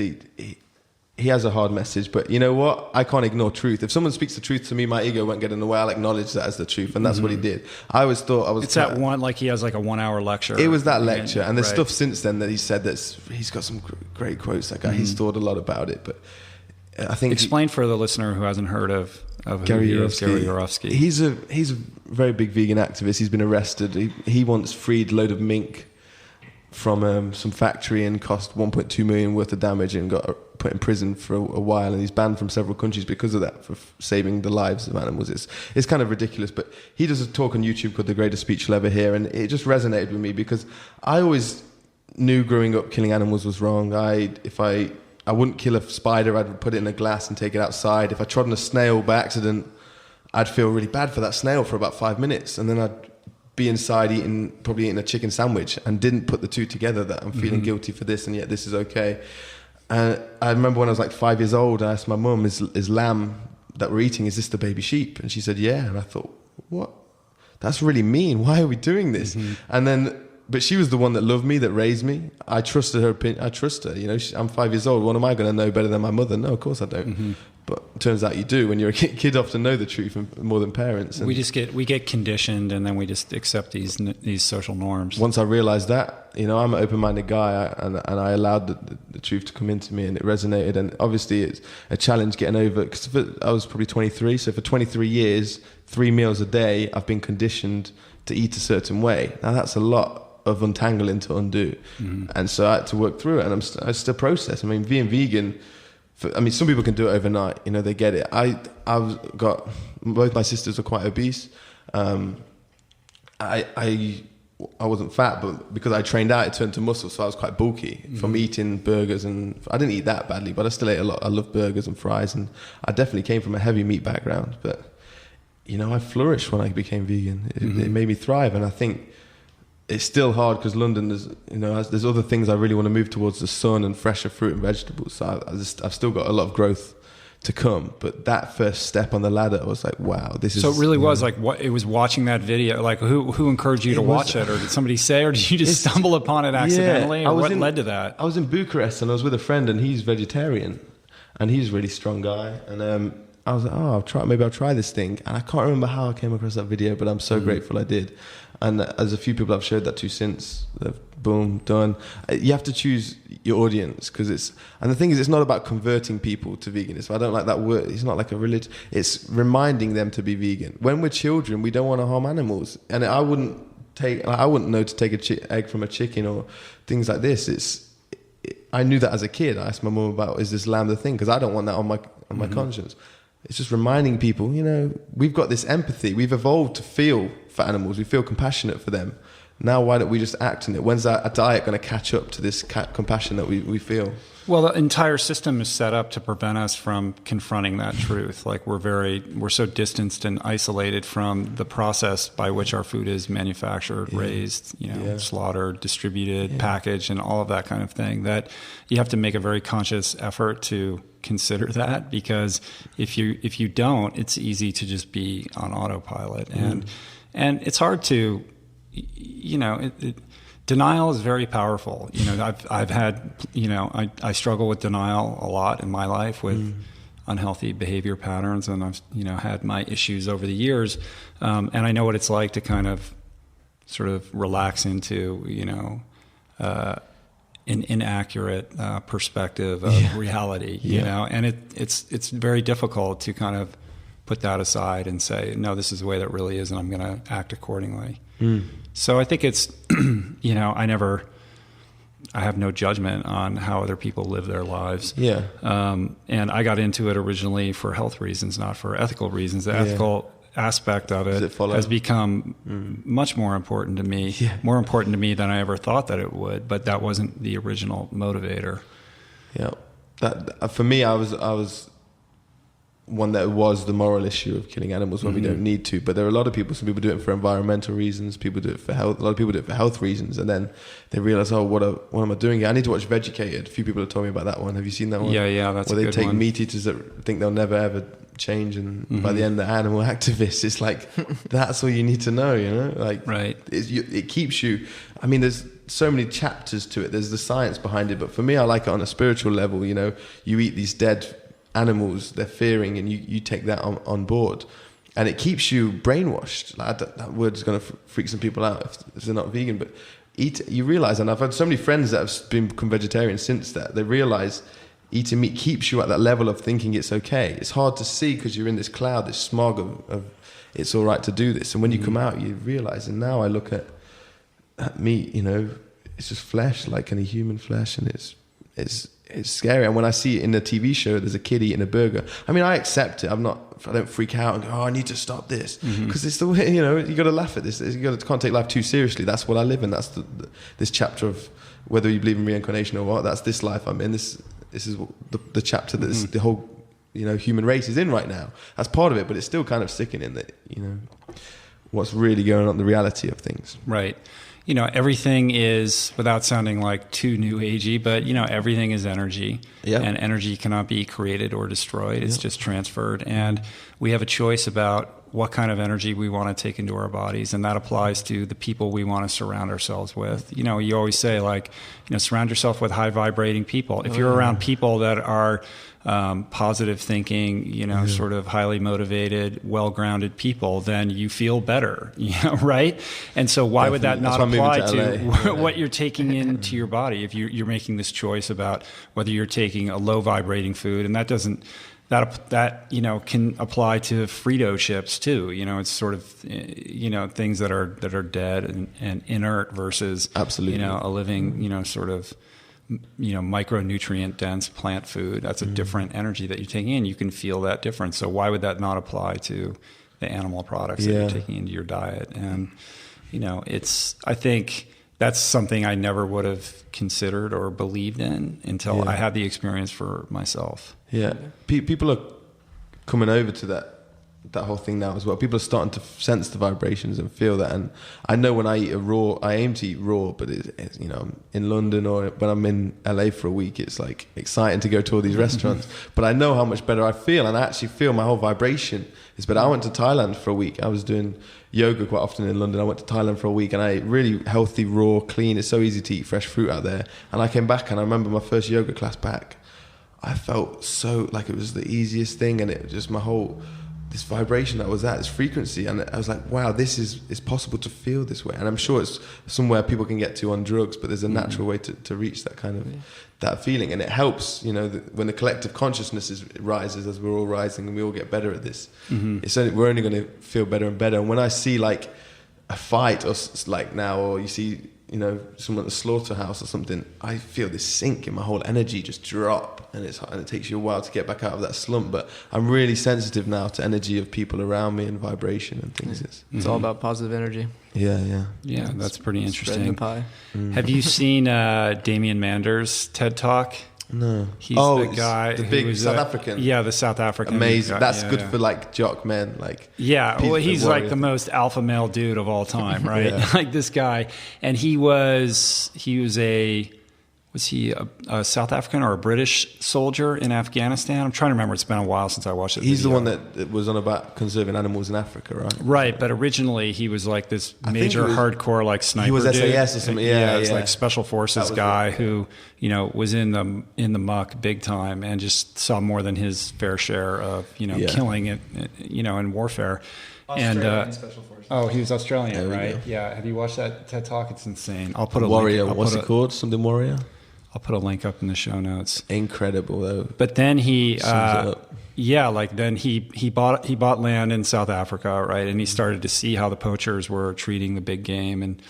He has a hard message, but you know what? I can't ignore truth. If someone speaks the truth to me, my ego won't get in the way. I'll acknowledge that as the truth, and that's what he did. I always thought I was...
It's that one, he has a 1 hour lecture.
It was that lecture, and there's stuff since then that he said he's got some great quotes. That guy, he's thought a lot about it, but I think...
Explain for the listener who hasn't heard of Gary Yourofsky. He's
a very big vegan activist. He's been arrested. He once freed a load of mink from some factory and cost 1.2 million worth of damage and got put in prison for a while, and he's banned from several countries because of that, for saving the lives of animals. It's kind of ridiculous, but he does a talk on YouTube called The Greatest Speech You'll Ever Hear, and it just resonated with me because I always knew growing up killing animals was wrong. I wouldn't kill a spider. I'd put it in a glass and take it outside. If I trod on a snail by accident, I'd feel really bad for that snail for about 5 minutes, and then I'd be inside probably eating a chicken sandwich, and didn't put the two together, that I'm feeling guilty for this and yet this is okay. And I remember when I was 5 years old, I asked my mum, is lamb that we're eating, is this the baby sheep? And she said, yeah. And I thought, what? That's really mean. Why are we doing this? But she was the one that loved me, that raised me. I trusted her opinion. I trust her. I'm 5 years old. What am I going to know better than my mother? No, of course I don't. But it turns out you do. When you're a kid, kids often know the truth more than parents. And
we get conditioned, and then we just accept these social norms.
Once I realized that, I'm an open-minded guy, and I allowed the truth to come into me, and it resonated. And obviously, it's a challenge getting over. Because I was probably 23, so for 23 years, 3 meals a day, I've been conditioned to eat a certain way. Now that's a lot of untangling to undo, and so I had to work through it, and it's a process. Being vegan, some people can do it overnight. They get it. I've got, both my sisters are quite obese. I wasn't fat, but because I trained out, it turned to muscle, so I was quite bulky from eating burgers, and I didn't eat that badly, but I still ate a lot. I love burgers and fries, and I definitely came from a heavy meat background, but I flourished when I became vegan. It made me thrive, and I think it's still hard because London, there's other things I really want to move towards, the sun and fresher fruit and vegetables. So I've still got a lot of growth to come. But that first step on the ladder, I was like, wow, this is...
So it really was it was watching that video. Who encouraged you to watch it? Or did somebody say, or did you just stumble upon it accidentally? Or what led to that?
I was in Bucharest, and I was with a friend, and he's vegetarian, and he's a really strong guy. And I was like, maybe I'll try this thing. And I can't remember how I came across that video, but I'm so grateful I did. And as a few people I've showed that to since, boom, done. You have to choose your audience, and the thing is, it's not about converting people to veganism. I don't like that word. It's not like a religion. It's reminding them to be vegan. When we're children, we don't want to harm animals, and I wouldn't know to take an egg from a chicken or things like this. I knew that as a kid. I asked my mum about, is this lamb the thing? Because I don't want that on my conscience. It's just reminding people, you know, we've got this empathy. We've evolved to feel for animals. We feel compassionate for them. Now, why don't we just act on it? When's our diet going to catch up to this compassion that we feel?
Well, the entire system is set up to prevent us from confronting that truth. Like we're so distanced and isolated from the process by which our food is manufactured, raised, slaughtered, distributed, packaged, and all of that kind of thing, that you have to make a very conscious effort to consider that, because if you don't, it's easy to just be on autopilot, and it's hard to, denial is very powerful. I've had, I struggle with denial a lot in my life with unhealthy behavior patterns, and I've, had my issues over the years. And I know what it's like to kind of sort of relax into, an inaccurate perspective of reality, and it's very difficult to kind of put that aside and say, no, this is the way that really is, and I'm going to act accordingly. So I think it's, I have no judgment on how other people live their lives.
Yeah.
And I got into it originally for health reasons, not for ethical reasons. The ethical aspect of it has become much more important to me, more important to me than I ever thought that it would, but that wasn't the original motivator.
Yeah. That for me, I was one that was the moral issue of killing animals when we don't need to. But there are a lot of people, some people do it for environmental reasons, people do it for health, a lot of people do it for health reasons, and then they realize, oh, what am I doing? I need to watch Vegucated. A few people have told me about that one. Have you seen that one?
Yeah, that's a good one.
Where they take meat eaters that think they'll never ever change, and by the end, the animal activists, it's like, that's all you need to know, like,
right.
It keeps you, I mean, there's so many chapters to it. There's the science behind it, but for me, I like it on a spiritual level. You eat these dead animals, they're fearing, and you take that on board, and it keeps you brainwashed. Like, that word is going to freak some people out if they're not vegan, but you realize, and I've had so many friends that have become vegetarian since that, they realize eating meat keeps you at that level of thinking it's okay. It's hard to see because you're in this cloud, this smog of it's all right to do this, and when you come out, you realize. And now I look at meat, it's just flesh, like any human flesh, and it's scary. And when I see it in a TV show, there's a kid eating a burger. I mean, I accept it. I don't freak out and go, oh, I need to stop this, because it's the way, you got to laugh at this. Can't take life too seriously. That's what I live in. That's this chapter of, whether you believe in reincarnation or what, that's this life I'm in. This is the chapter that the whole, human race is in right now. That's part of it, but it's still kind of sickening that, what's really going on, the reality of things.
Right. Everything is, without sounding like too new agey, but everything is energy, and energy cannot be created or destroyed. It's just transferred, and we have a choice about what kind of energy we want to take into our bodies, and that applies to the people we want to surround ourselves with. You always say, like, surround yourself with high vibrating people. If you're around people that are positive thinking, sort of highly motivated, well-grounded people, then you feel better, right? And so why would that not apply to what you're taking into your body? If you're making this choice about whether you're taking a low vibrating food, and that can apply to Frito chips too. It's sort of things that are dead and inert versus
absolutely
a living sort of micronutrient dense plant food. That's a different energy that you're taking in. You can feel that difference. So why would that not apply to the animal products that you're taking into your diet? And I think that's something I never would have considered or believed in until I had the experience for myself.
Yeah, people are coming over to that whole thing now as well. People are starting to sense the vibrations and feel that. And I know when I eat I aim to eat raw, but it's in London or when I'm in LA for a week, it's like exciting to go to all these restaurants. But I know how much better I feel, and I actually feel my whole vibration is better. I went to Thailand for a week. I was doing yoga quite often in London. I went to Thailand for a week, and I ate really healthy, raw, clean. It's so easy to eat fresh fruit out there. And I came back, and I remember my first yoga class back, I felt so like it was the easiest thing, and it was just this vibration that was this frequency, and I was like, wow, it's possible to feel this way. And I'm sure it's somewhere people can get to on drugs, but there's a natural way to reach that kind of that feeling, and it helps, when the collective consciousness rises, as we're all rising, and we all get better at this. We're only going to feel better and better. And when I see like a fight, or like now, or you see someone at the slaughterhouse or something, I feel this sink in my whole energy just drop, and it takes you a while to get back out of that slump. But I'm really sensitive now to energy of people around me and vibration and things.
It's all about positive energy.
Yeah.
That's pretty
Spreading the
interesting.
pie.
Have you seen Damian Manders TED Talk?
No.
He's the guy,
the
who
big
was
South African.
Yeah, the South African.
Amazing.
guy.
That's
Yeah,
good
yeah.
for like jock men. Like
Yeah, well, he's
warrior.
like the most alpha male dude of all time, right?
Yeah.
Like this guy, and he was he a South African or a British soldier in Afghanistan? I'm trying to remember. It's been a while since I watched it.
He's the one that was on about conserving animals in Africa, right?
Right, but originally he was like this
think
major
he was-
hardcore like sniper.
he was
dude.
SAS or something. Yeah,
it's
yeah.
like special forces
That was
guy
it.
who was in the muck big time and just saw more than his fair share of
Yeah.
killing it, in warfare.
Special Forces.
Oh, he was Australian,
There we
right?
go.
Yeah. Have you watched that TED Talk? It's insane. I'll put a
Warrior.
link.
What's it called? Something Warrior.
I'll put a link up in the show notes.
Incredible though.
But then he,
Sums it up.
then he bought land in South Africa, right? And he started to see how the poachers were treating the big game, and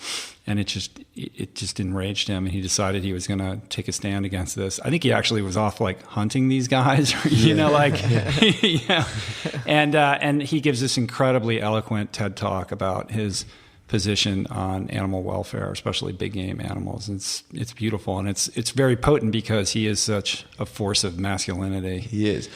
it just enraged him, and he decided he was going to take a stand against this. I think he actually was off like hunting these guys, yeah. And he gives this incredibly eloquent TED Talk about his position on animal welfare, especially big game animals. It's beautiful, and it's very potent because he is such a force of masculinity.
He is,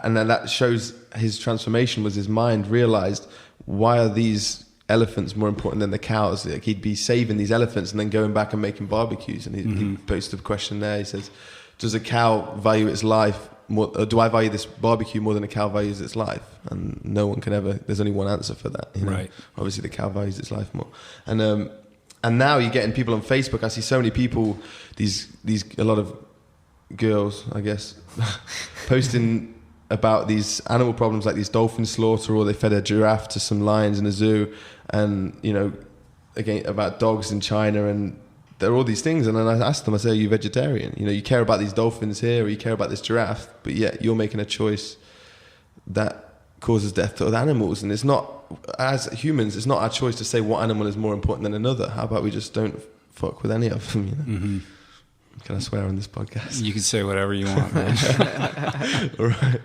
and then that shows his transformation was his mind realized, why are these elephants more important than the cows? Like he'd be saving these elephants and then going back and making barbecues. And he posted a question there. He says, "Does a cow value its life more? Or do I value this barbecue more than a cow values its life?" And no one can ever. There's only one answer for that.
Right.
Obviously, the cow values its life more. And now you're getting people on Facebook. I see so many people. A lot of girls, I guess, posting about these animal problems like these dolphin slaughter, or they fed a giraffe to some lions in a zoo, and again about dogs in China, and there are all these things. And then I asked them, I say, "Are you vegetarian? You care about these dolphins here, or you care about this giraffe, but yet you're making a choice that causes death to other animals." And it's not, as humans, it's not our choice to say what animal is more important than another. How about we just don't fuck with any of them?
Mm-hmm.
Can I swear on this podcast?
You can say whatever you want, man.
All right.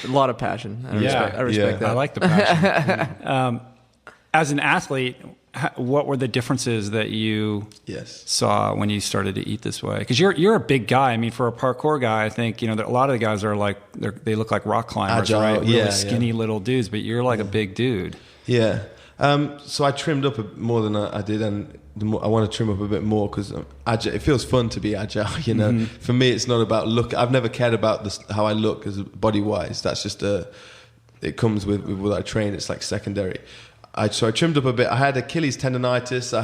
A lot of passion. I respect
Yeah.
that.
I like the passion. As an athlete, what were the differences that you
Yes.
saw when you started to eat this way? Because you're a big guy. I mean, for a parkour guy, I think a lot of the guys are like they look like rock climbers,
Agile,
right? Really
yeah,
skinny little dudes, but you're like a big dude.
Yeah. So I trimmed up more than I did, and I want to trim up a bit more because it feels fun to be agile. For me, it's not about look. I've never cared about how I look as body wise. That's just it comes with what I train. It's like secondary. So I trimmed up a bit. I had Achilles tendonitis.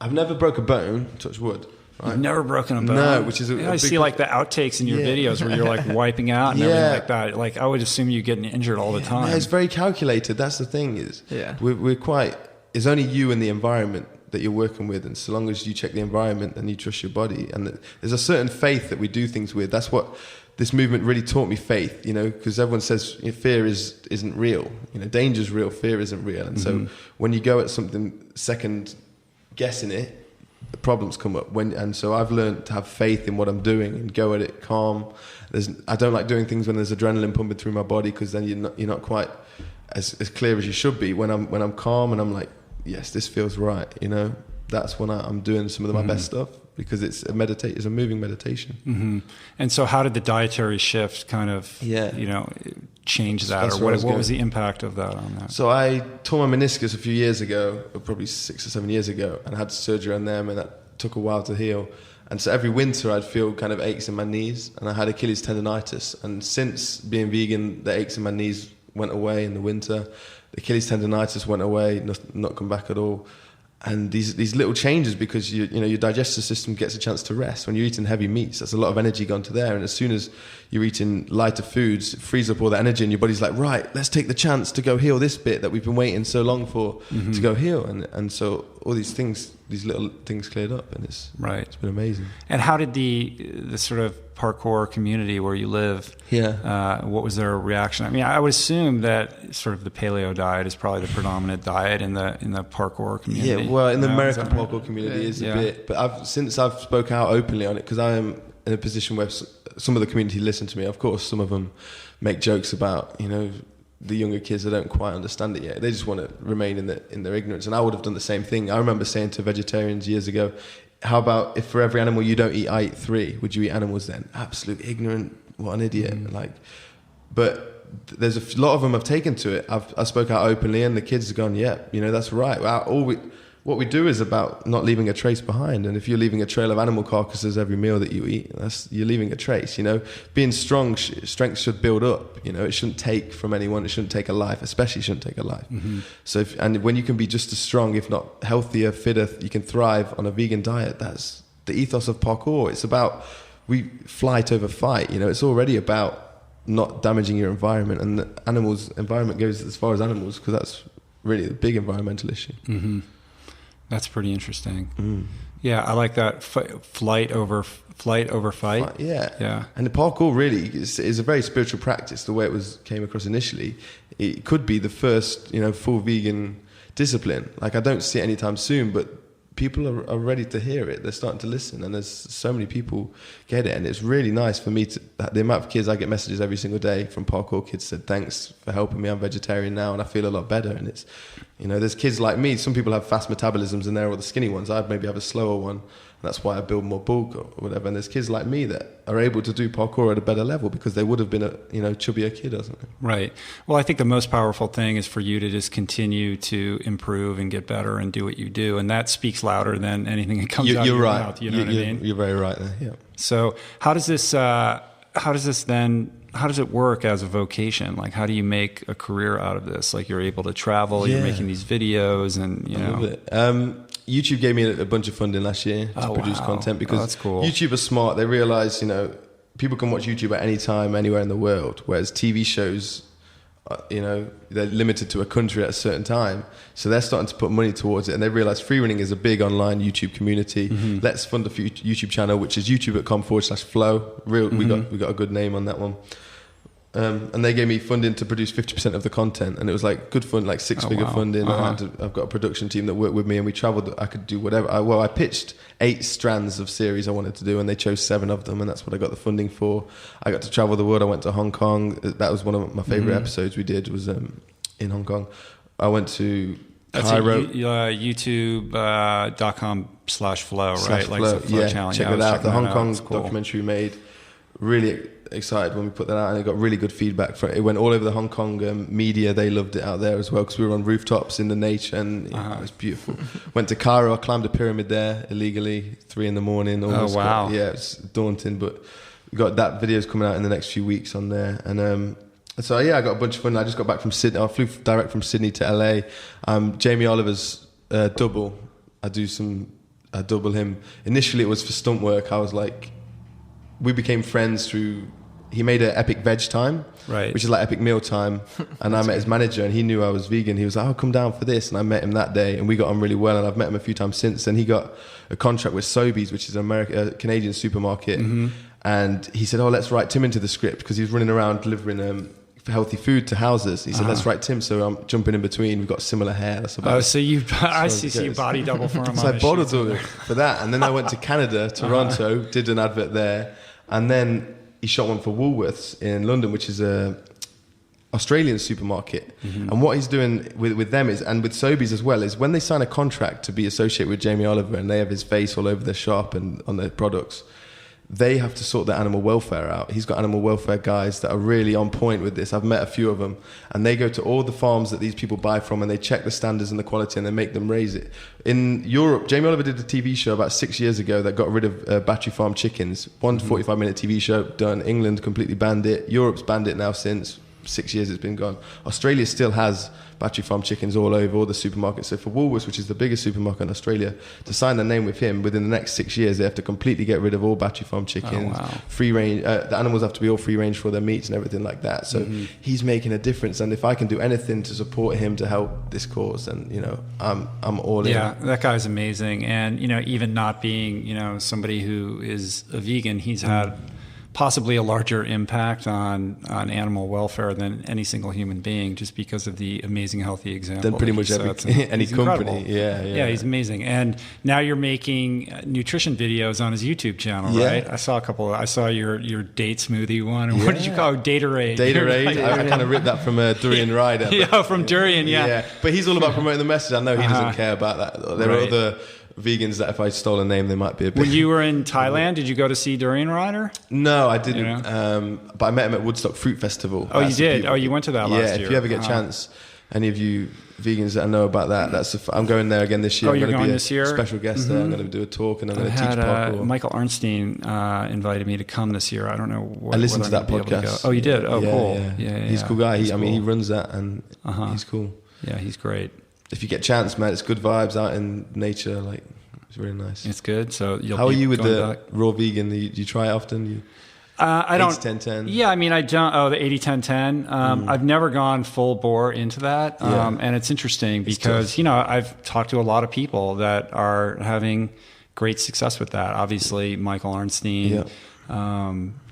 I've never broke a bone. Touch wood. Right?
You've never broken a bone.
No, which is
I
big
see like the outtakes in your
Yeah.
videos where you're like wiping out and
Yeah.
everything like that. Like I would assume you getting injured all the time.
No, it's very calculated. That's the thing is,
Yeah.
we're quite. It's only you and the environment that you're working with, and so long as you check the environment and you trust your body, and there's a certain faith that we do things with. That's what this movement really taught me, faith. Because everyone says fear isn't real. Danger's real, fear isn't real, and so when you go at something second guessing it, the problems come up. And so I've learned to have faith in what I'm doing and go at it calm. I don't like doing things when there's adrenaline pumping through my body, because then you're not quite as clear as you should be. When I'm calm and I'm like, yes, this feels right. That's when I'm doing some of my best stuff, because it's a moving meditation.
Mm-hmm. And so, how did the dietary shift kind of, change that,
That's
or
where I
what
was
was
going.
the impact of that on that?
So I tore my meniscus a few years ago, or probably 6 or 7 years ago, and I had surgery on them, and that took a while to heal. And so every winter I'd feel kind of aches in my knees, and I had Achilles tendonitis. And since being vegan, the aches in my knees went away in the winter. The Achilles tendonitis went away, not come back at all. And these little changes, because your digestive system gets a chance to rest. When you're eating heavy meats, there's a lot of energy gone to there, and as soon as you're eating lighter foods, it frees up all the energy, and your body's like, right, let's take the chance to go heal this bit that we've been waiting so long for to go heal. And so all these things, these little things cleared up, and it's been amazing.
And how did the sort of parkour community where you live? What was their reaction? I mean, I would assume that sort of the paleo diet is probably the predominant diet in the parkour community.
Yeah, well, in the American parkour community is a bit, but since I've spoken out openly on it, because I am in a position where some of the community listen to me. Of course, some of them make jokes about, you know, the younger kids that don't quite understand it yet. They just want to remain in their ignorance. And I would have done the same thing. I remember saying to vegetarians years ago, how about if for every animal you don't eat, I eat 3? Would you eat animals then? Absolute ignorant. What an idiot. But there's a lot of them have taken to it. I spoke out openly, and the kids have gone, yeah, you know, that's right. What we do is about not leaving a trace behind. And if you're leaving a trail of animal carcasses every meal that you eat, you're leaving a trace, you know. Being strong, strength should build up, you know. It shouldn't take from anyone. It shouldn't take a life, especially shouldn't take a life. Mm-hmm. So when you can be just as strong, if not healthier, fitter, you can thrive on a vegan diet. That's the ethos of parkour. It's about, we flight over fight, you know. It's already about not damaging your environment, and the environment goes as far as animals, because that's really the big environmental issue.
Mm-hmm. That's pretty interesting. Yeah, I like that. Flight over fight.
Yeah. And the parkour really is a very spiritual practice. The way it came across initially, it could be the first, you know, full vegan discipline. Like, I don't see it anytime soon, but people are ready to hear it. They're starting to listen, and there's so many people get it, and it's really nice for me the amount of kids I get messages every single day from parkour kids said, thanks for helping me, I'm vegetarian now and I feel a lot better. And it's, you know, there's kids like me, some people have fast metabolisms and they're all the skinny ones. I maybe have a slower one, and that's why I build more bulk or whatever. And there's kids like me that are able to do parkour at a better level because they would have been a, you know, chubbier kid or something.
Right. Well, I think the most powerful thing is for you to just continue to improve and get better and do what you do, and that speaks louder than anything that comes out of your mouth. You know what I mean?
You're very right there. Yeah.
So how does it work as a vocation? Like, how do you make a career out of this? Like, you're able to travel, you're making these videos, and you know.
YouTube gave me a bunch of funding last year to produce content because
that's cool.
YouTube are smart. They realize, you know, people can watch YouTube at any time, anywhere in the world, whereas TV shows, you know, they're limited to a country at a certain time. So they're starting to put money towards it, and they realize freerunning is a big online YouTube community. Mm-hmm. Let's fund a YouTube channel, which is youtube.com/flow. We got a good name on that one. And they gave me funding to produce 50% of the content, and it was like good fun, like six-figure funding. Uh-huh. I've got a production team that worked with me, and we traveled. I could do whatever. I pitched 8 strands of series I wanted to do, and they chose 7 of them, and that's what I got the funding for. I got to travel the world. I went to Hong Kong. That was one of my favorite episodes we did, was in Hong Kong. I went to Cairo.
YouTube.com/flow, right?
Flow.
Like the Flow channel.
Check it out. The Hong Kong documentary we made. Really excited when we put that out, and it got really good feedback for it. It went all over the HongOng media. They loved it out there as well because we were on rooftops in the nature, and you know, it was beautiful. Went to Cairo. I climbed a pyramid there illegally, 3 a.m. Almost.
Oh wow!
It's daunting, but we got that videos coming out in the next few weeks on there, and so I got a bunch of fun. I just got back from Sydney. I flew direct from Sydney to LA. Jamie Oliver's double. I double him. Initially, it was for stunt work. I was like, we became friends through. He made an Epic Veg Time,
right,
which is like Epic Meal Time, and I met his manager, and he knew I was vegan. He was like, "Oh, come down for this," and I met him that day, and we got on really well. And I've met him a few times since. And he got a contract with Sobeys, which is a Canadian supermarket, and he said, "Oh, let's write Tim into the script," because he was running around delivering healthy food to houses. He said, "Let's write Tim." So I'm jumping in between. We've got similar hair. That's about.
Oh, so I see you body double for him.
So I bodybuilded for that, and then I went to Canada, Toronto, did an advert there, and then he shot one for Woolworths in London, which is a Australian supermarket. And what he's doing with them is, and with Sobeys as well, is when they sign a contract to be associated with Jamie Oliver and they have his face all over their shop and on their products, they have to sort their animal welfare out. He's got animal welfare guys that are really on point with this. I've met a few of them, and they go to all the farms that these people buy from, and they check the standards and the quality, and they make them raise it. In Europe, Jamie Oliver did a TV show about 6 years ago that got rid of battery farm chickens. One 45-minute TV show done. England completely banned it. Europe's banned it now since. 6 years it's been gone. Australia still has Battery Farm chickens all over all the supermarkets. So for Woolworths, which is the biggest supermarket in Australia, to sign their name with him within the next 6 years, they have to completely get rid of all Battery Farm chickens.
Oh, wow.
Free range. The animals have to be all free range for their meats and everything like that. So he's making a difference. And if I can do anything to support him to help this cause, then I'm all in.
Yeah, that guy's amazing. And even not being somebody who is a vegan, he's had possibly a larger impact on animal welfare than any single human being, just because of the amazing healthy example.
Than pretty
that he
much
sets.
any
He's
company.
incredible.
Yeah,
he's amazing. And now you're making nutrition videos on his YouTube channel,
Yeah.
right? I saw your date smoothie one. And what did you call it? Datorade.
Datorade. I kind of ripped that from Durian Rider.
Yeah, from Durian. Yeah.
But he's all about promoting the message. I know he doesn't care about that. There are
Right.
other vegans that if I stole a name, they might be a bit.
When you were in Thailand, did you go to see Durian Rider?
No, I didn't. But I met him at Woodstock Fruit Festival.
Oh, you did? Oh, you went to that last year.
Yeah, if you ever get a chance, any of you vegans that know about that, I'm going there again this year.
Oh,
I'm
you're
going to be
this year?
a special guest there. I'm going to do a talk and I'm going to teach
had
parkour.
Michael Arnstein invited me to come this year. I don't know what
I listened to
what
that
I'm gonna be able to
podcast.
go. Oh, you did? Oh,
Yeah,
cool.
Yeah.
Yeah,
He's a cool guy.
He's
I mean, he
cool.
runs that and he's cool.
Yeah, he's great.
If you get a chance, man, it's good vibes out in nature. Like, it's really nice.
It's good. So you'll
How are
be
you with
going
the
back?
raw vegan? Do you try it often?
I don't.
10-10.
Yeah, I mean, I don't. Oh, the 80-10-10. I've never gone full bore into that, and it's interesting because I've talked to a lot of people that are having great success with that. Obviously, Michael Arnstein,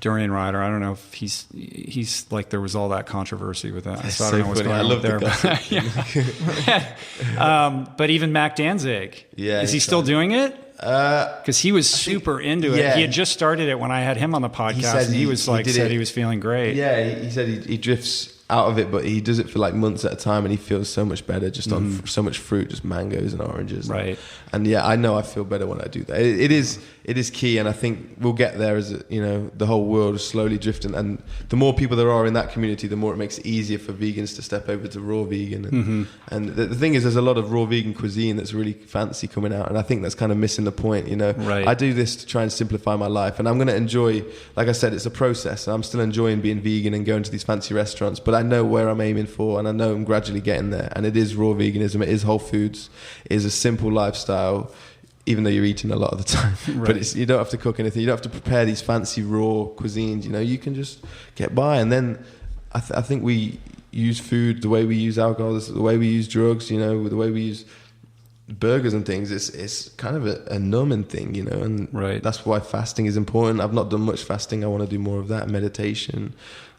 Durian Rider. I don't know if he's like there was all that controversy with that.
That's
so I don't know what's
funny.
going
I
on
love
there.
the
But, but even Mac Danzig, is he still doing it? Because he was super into it.
yeah.
He had just started it when I had him on the podcast,
said
and he was like,
did
said
it.
he was feeling great.
Yeah, he said he drifts out of it, but he does it for like months at a time, and he feels so much better just on so much fruit, just mangoes and oranges.
Right.
And yeah, I know I feel better when I do that. It is key, and I think we'll get there as the whole world is slowly drifting, and the more people there are in that community, the more it makes it easier for vegans to step over to raw vegan. And the thing is, there's a lot of raw vegan cuisine that's really fancy coming out, and I think that's kind of missing the point.
Right.
I do this to try and simplify my life, and I'm going to enjoy. Like I said, it's a process. And I'm still enjoying being vegan and going to these fancy restaurants, but I know where I'm aiming for, and I know I'm gradually getting there. And it is raw veganism. It is whole foods. It is a simple lifestyle, even though you're eating a lot of the time.
Right.
But you don't have to cook anything. You don't have to prepare these fancy raw cuisines. You can just get by. And then I think we use food the way we use alcohol, the way we use drugs. The way we use burgers and things. It's kind of a numbing thing. And
Right.
that's why fasting is important. I've not done much fasting. I want to do more of that. Meditation.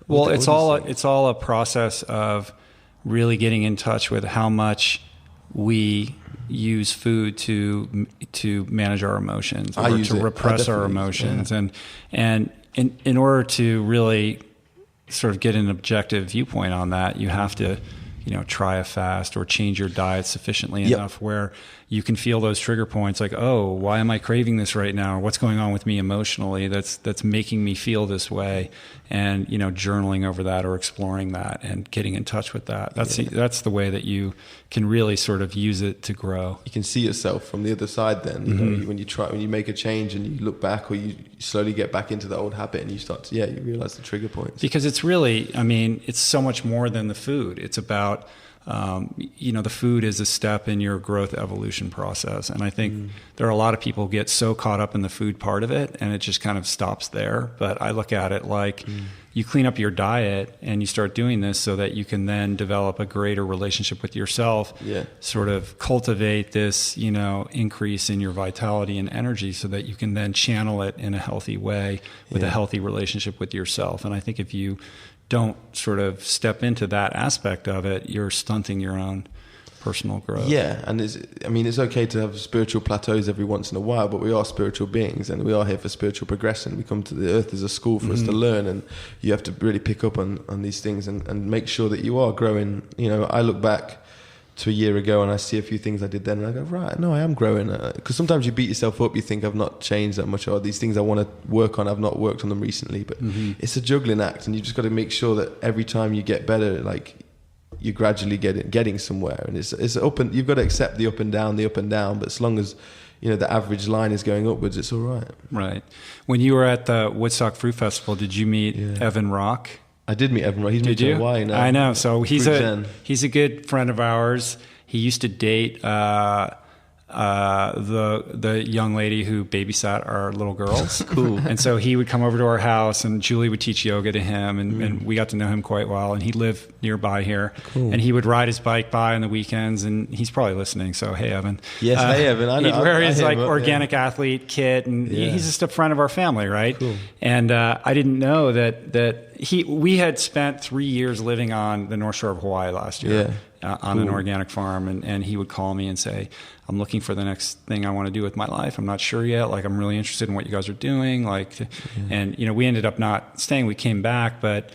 Well,
What
it's
do you
all
say?
it's all a process of really getting in touch with how much we use food to manage our emotions
I
or
use
to
it. I
repress our
definitely use it,
emotions, and in order to really sort of get an objective viewpoint on that, you have to try a fast or change your diet sufficiently enough where you can feel those trigger points like, oh, why am I craving this right now? Or what's going on with me emotionally that's making me feel this way? And, journaling over that or exploring that and getting in touch with that. That's the way that you can really sort of use it to grow.
You can see yourself from the other side then, when you make a change and you look back or you slowly get back into the old habit and you start to, you realize the trigger points.
Because it's really, it's so much more than the food. It's about, the food is a step in your growth evolution process. And I think there are a lot of people who get so caught up in the food part of it and it just kind of stops there. But I look at it like you clean up your diet and you start doing this so that you can then develop a greater relationship with yourself, sort of cultivate this, increase in your vitality and energy so that you can then channel it in a healthy way with a healthy relationship with yourself. And I think if you don't sort of step into that aspect of it, you're stunting your own personal growth.
Yeah, and it's okay to have spiritual plateaus every once in a while, but we are spiritual beings and we are here for spiritual progression. We come to the earth as a school for us to learn, and you have to really pick up on these things and make sure that you are growing. I look back to a year ago and I see a few things I did then and I go, right, no, I am growing. Because sometimes you beat yourself up, you think I've not changed that much, or these things I want to work on, I've not worked on them recently. But it's a juggling act, and you just got to make sure that every time you get better, like you're gradually getting somewhere. And it's up, and you've got to accept the up and down, but as long as the average line is going upwards, it's all right.
Right. When you were at the Woodstock Fruit Festival, did you meet Evan Rock?
I did meet Evan. He's
Did
moved to
you?
Hawaii now.
I know. So he's
Through
a
Jen.
he's a good friend of ours. He used to date the young lady who babysat our little girls.
Cool.
And so he would come over to our house, and Julie would teach yoga to him, and we got to know him quite well. And he lived nearby here, and he would ride his bike by on the weekends. And he's probably listening. So hey, Evan.
Yes, hey, Evan. I know.
He'd wear
I
his
hit
like
him up,
organic athlete kit, and
Yeah.
he's just a friend of our family, right?
Cool.
And I didn't know that we had spent 3 years living on the North Shore of Hawaii last year.
Yeah.
On an organic farm, and he would call me and say, I'm looking for the next thing I want to do with my life. I'm not sure yet. Like, I'm really interested in what you guys are doing. Like, and we ended up not staying. We came back, but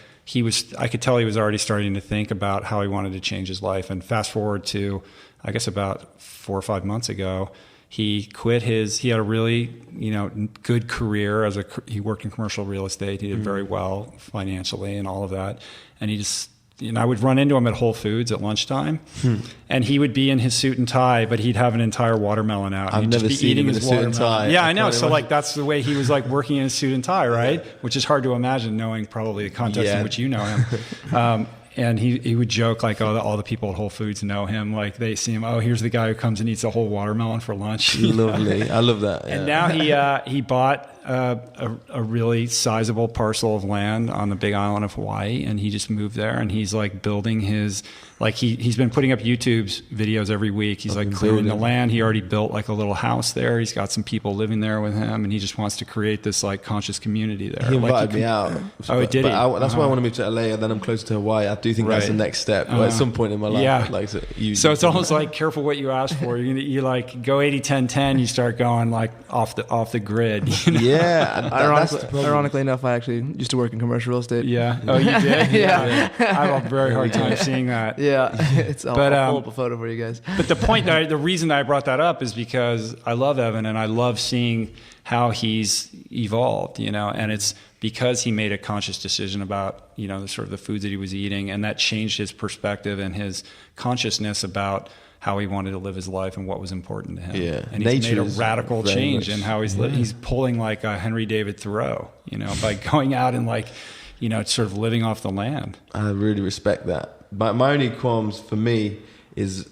I could tell he was already starting to think about how he wanted to change his life. And fast forward to, I guess about 4 or 5 months ago, he had a really, good career he worked in commercial real estate. He did very well financially and all of that. And I would run into him at Whole Foods at lunchtime, and he would be in his suit and tie, but he'd have an entire watermelon out.
I've
He'd
never
just be
seen
eating
him in
his
a suit and
watermelon.
tie.
Yeah,
I
I know.
can't
So
imagine.
that's the way he was working in a suit and tie, right? Which is hard to imagine, knowing probably the context in which you know him. And he would joke like, oh, all the people at Whole Foods know him. Like, they see him, oh, here's the guy who comes and eats a whole watermelon for lunch.
Lovely. I love that. Yeah.
And now he bought a really sizable parcel of land on the Big Island of Hawaii, and he just moved there, and he's like building his, like he's been putting up YouTube's videos every week. He's like clearing the land. He already built like a little house there. He's got some people living there with him, and he just wants to create this like conscious community there.
He invited me out.
Oh, did he?
That's why I want to move to LA, and then I'm closer to Hawaii. I do think that's the next step. At some point in my life,
Yeah.
I'd like to
So it's almost like careful what you ask for. You like go 80-10-10. You start going like off the grid.
Yeah. and that's the problem.
Ironically enough, I actually used to work in commercial real estate.
Yeah. Oh, you did?
Yeah.
I have a very hard time seeing that.
Yeah, I'll pull up a photo for you guys.
But the reason that I brought that up is because I love Evan, and I love seeing how he's evolved, and it's because he made a conscious decision about, the sort of the foods that he was eating, and that changed his perspective and his consciousness about how he wanted to live his life and what was important to him.
Yeah.
And he's
Nature
made a
is
radical
very
change
much-
in how he's living. He's pulling like a Henry David Thoreau, by going out and like, sort of living off the land.
I really respect that. My only qualms for me is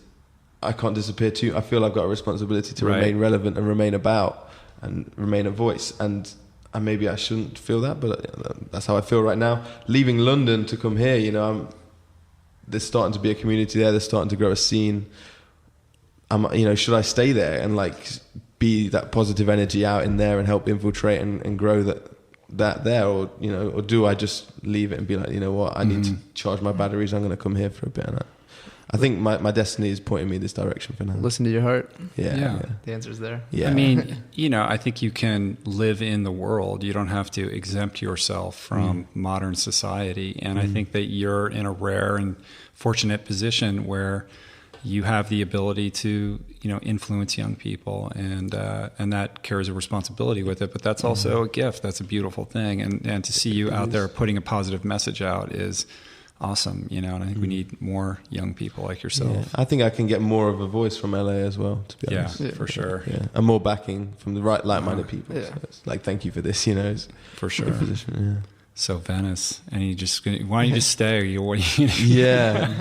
I can't disappear too. I feel I've got a responsibility to remain relevant and remain about and remain a voice. And maybe I shouldn't feel that, but that's how I feel right now. Leaving London to come here, there's starting to be a community there. There's starting to grow a scene. Should I stay there and like be that positive energy out in there and help infiltrate and grow that there, or do I just leave it and be like, you know what, I need to charge my batteries. I'm going to come here for a bit. And I think my destiny is pointing me this direction for now.
Listen to your heart.
Yeah.
The answer's there.
Yeah.
I mean, I think you can live in the world. You don't have to exempt yourself from modern society. And I think that you're in a rare and fortunate position where you have the ability to, influence young people, and that carries a responsibility with it. But that's also a gift. That's a beautiful thing. And to see you out there putting a positive message out is awesome, and I think we need more young people like yourself.
Yeah. I think I can get more of a voice from LA as well, to be honest.
Yeah, for sure.
Yeah. And more backing from the right like-minded people.
Yeah.
So it's like, thank you for this, it's
For
a
sure.
good position,
So Venice, and why don't you just stay? What are you
yeah.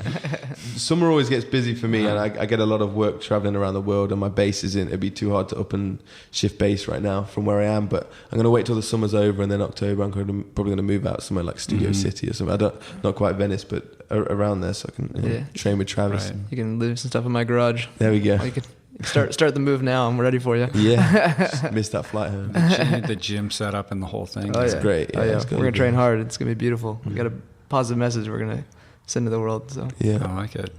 Summer always gets busy for me, and I get a lot of work traveling around the world, and my base is it'd be too hard to up and shift base right now from where I am, but I'm going to wait till the summer's over, and then October I'm probably going to move out somewhere like Studio City or something. Not quite Venice, but around there, so I can train with Travis.
Right.
You can leave some stuff in my garage.
There we go.
You could start the move now. I'm ready for you.
Yeah. Just missed that flight home.
the gym setup and the whole thing?
Oh,
It's
yeah.
great.
Oh, yeah.
It's
We're going to train hard. It's going to be beautiful. We got a positive message we're going to send to the world. So
Yeah.
I like it.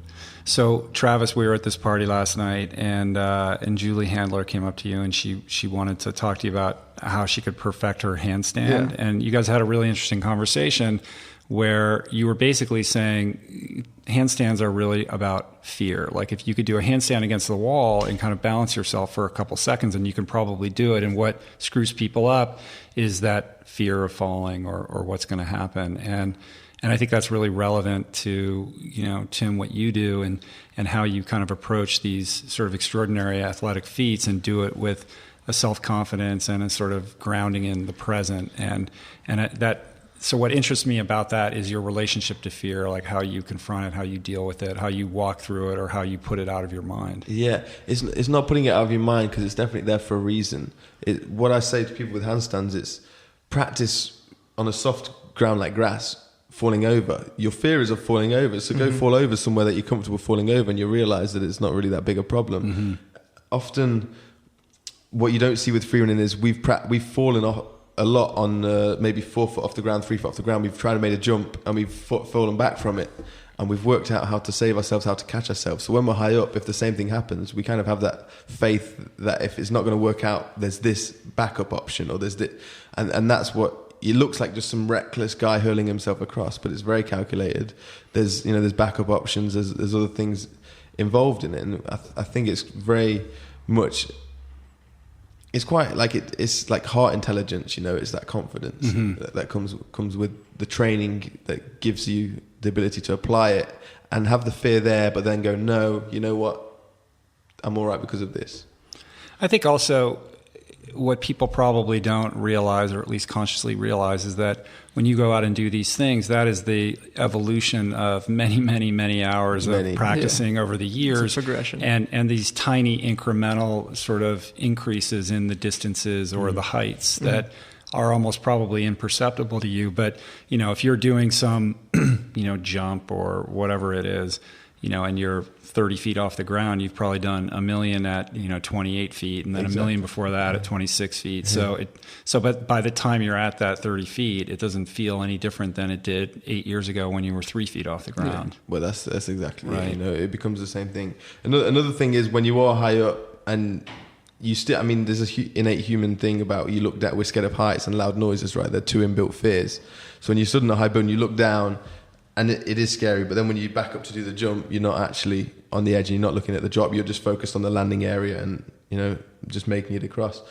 So Travis, we were at this party last night, and Julie Handler came up to you, and she wanted to talk to you about how she could perfect her handstand.
Yeah.
And you guys had a really interesting conversation where you were basically saying handstands are really about fear. Like if you could do a handstand against the wall and kind of balance yourself for a couple seconds, and you can probably do it. And what screws people up is that fear of falling or what's going to happen. And I think that's really relevant to, Tim, what you do and how you kind of approach these sort of extraordinary athletic feats and do it with a self-confidence and a sort of grounding in the present. And that So what interests me about that is your relationship to fear, like how you confront it, how you deal with it, how you walk through it, or how you put it out of your mind.
Yeah, it's not putting it out of your mind because it's definitely there for a reason. What I say to people with handstands is practice on a soft ground like grass, falling over. Your fear is of falling over, so go fall over somewhere that you're comfortable falling over, and you realize that it's not really that big a problem. Often, what you don't see with freerunning is we've fallen off a lot on maybe 4 foot off the ground, 3 foot off the ground. We've tried to make a jump and we've fallen back from it, and we've worked out how to save ourselves, how to catch ourselves. So when we're high up, if the same thing happens, we kind of have that faith that if it's not going to work out, there's this backup option, or there's this, and that's what it looks like, just some reckless guy hurling himself across, but it's very calculated. There's backup options, there's other things involved in it, and I think it's very much. It's quite like it's like heart intelligence, it's that confidence that comes with the training that gives you the ability to apply it and have the fear there, but then go, no, you know what, I'm all right because of this.
I think also what people probably don't realize, or at least consciously realize, is that when you go out and do these things, that is the evolution of many, many, many hours of practicing over the years.
It's a progression.
And these tiny incremental sort of increases in the distances or the heights that are almost probably imperceptible to you. But, if you're doing some, jump or whatever it is, and you're 30 feet off the ground, you've probably done 1 million at, 28 feet, and then exactly. 1 million before that at 26 feet. But by the time you're at that 30 feet, it doesn't feel any different than it did 8 years ago when you were 3 feet off the ground.
Yeah. Well, that's exactly
right.
It. It becomes the same thing. Another thing is when you are high up and you still, there's an innate human thing about we're scared of heights and loud noises, right? They're two inbuilt fears. So when you stood on a high bone, you look down, and it is scary, but then when you back up to do the jump, you're not actually on the edge and you're not looking at the drop. You're just focused on the landing area and, just making it across.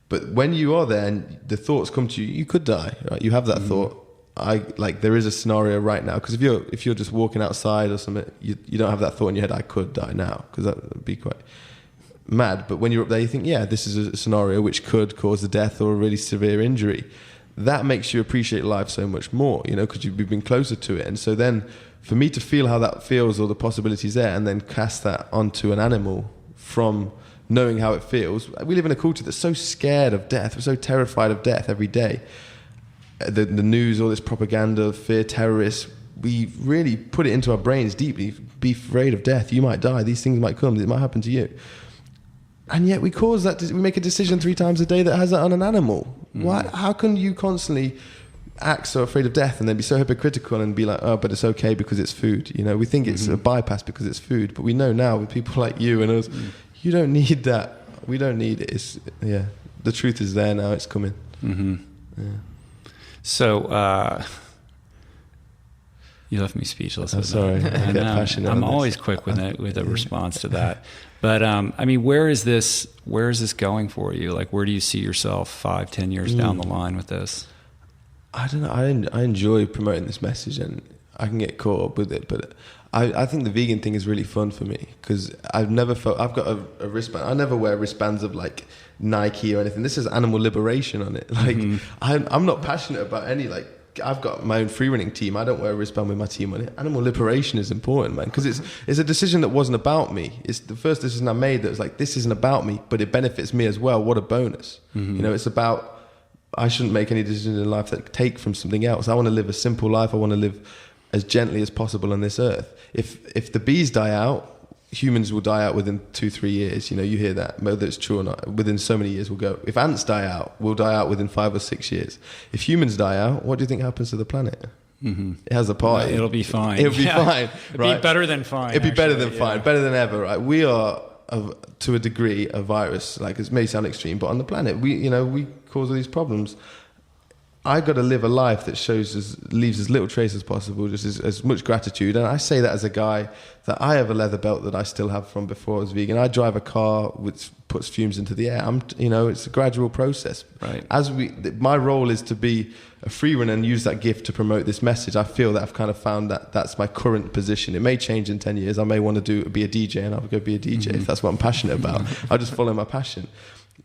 But when you are there and the thoughts come to you, you could die, right? You have that thought. There is a scenario right now, because if you're just walking outside or something, you don't have that thought in your head, I could die now, because that would be quite mad. But when you're up there, you think, yeah, this is a scenario which could cause a death or a really severe injury. That makes you appreciate life so much more, because you've been closer to it. And so then for me to feel how that feels or the possibilities there, and then cast that onto an animal from knowing how it feels. We live in a culture that's so scared of death. We're so terrified of death every day. The news, all this propaganda, fear, terrorists, we really put it into our brains deeply. Be afraid of death. You might die. These things might come. It might happen to you. And yet we make a decision 3 times a day that has that on an animal. Why? How can you constantly act so afraid of death and then be so hypocritical and be like, oh, but it's okay because it's food? We think it's a bypass because it's food, but we know now with people like you and us, you don't need that. We don't need it. The truth is there now. It's coming. Yeah.
So you left me speechless.
I'm sorry.
I know.
Passionate.
I'm always quick with a response to that. But where is this going for you? Like, where do you see yourself 5-10 years down the line with this?
I don't know. I enjoy promoting this message, and I can get caught up with it. But I think the vegan thing is really fun for me, because I've never felt. I've got a wristband. I never wear wristbands of like Nike or anything. This is animal liberation on it. Like I'm not passionate about any like. I've got my own free running team. I don't wear a wristband with my team on it. Animal liberation is important, man, because it's a decision that wasn't about me. It's the first decision I made that was like, this isn't about me, but it benefits me as well. What a bonus. It's about, I shouldn't make any decisions in life that take from something else. I want to live a simple life. I want to live as gently as possible on this earth. If the bees die out, humans will die out within 2-3 years. You hear that, whether it's true or not. Within so many years we'll go. If ants die out, we'll die out within 5 or 6 years. If humans die out, what do you think happens to the planet? It has a party.
It'll be fine.
It'll be fine.
It'll be better than fine.
It'll be better than fine. Better than ever, right? We are, to a degree, a virus. Like, it may sound extreme, but on the planet, we cause all these problems. I got to live a life that leaves as little trace as possible, just as much gratitude. And I say that as a guy that I have a leather belt that I still have from before I was vegan. I drive a car which puts fumes into the air. It's a gradual process.
Right.
My role is to be a free runner and use that gift to promote this message. I feel that I've kind of found that's my current position. It may change in 10 years. I may want to be a DJ, and I'll go be a DJ if that's what I'm passionate about. I'll just follow my passion.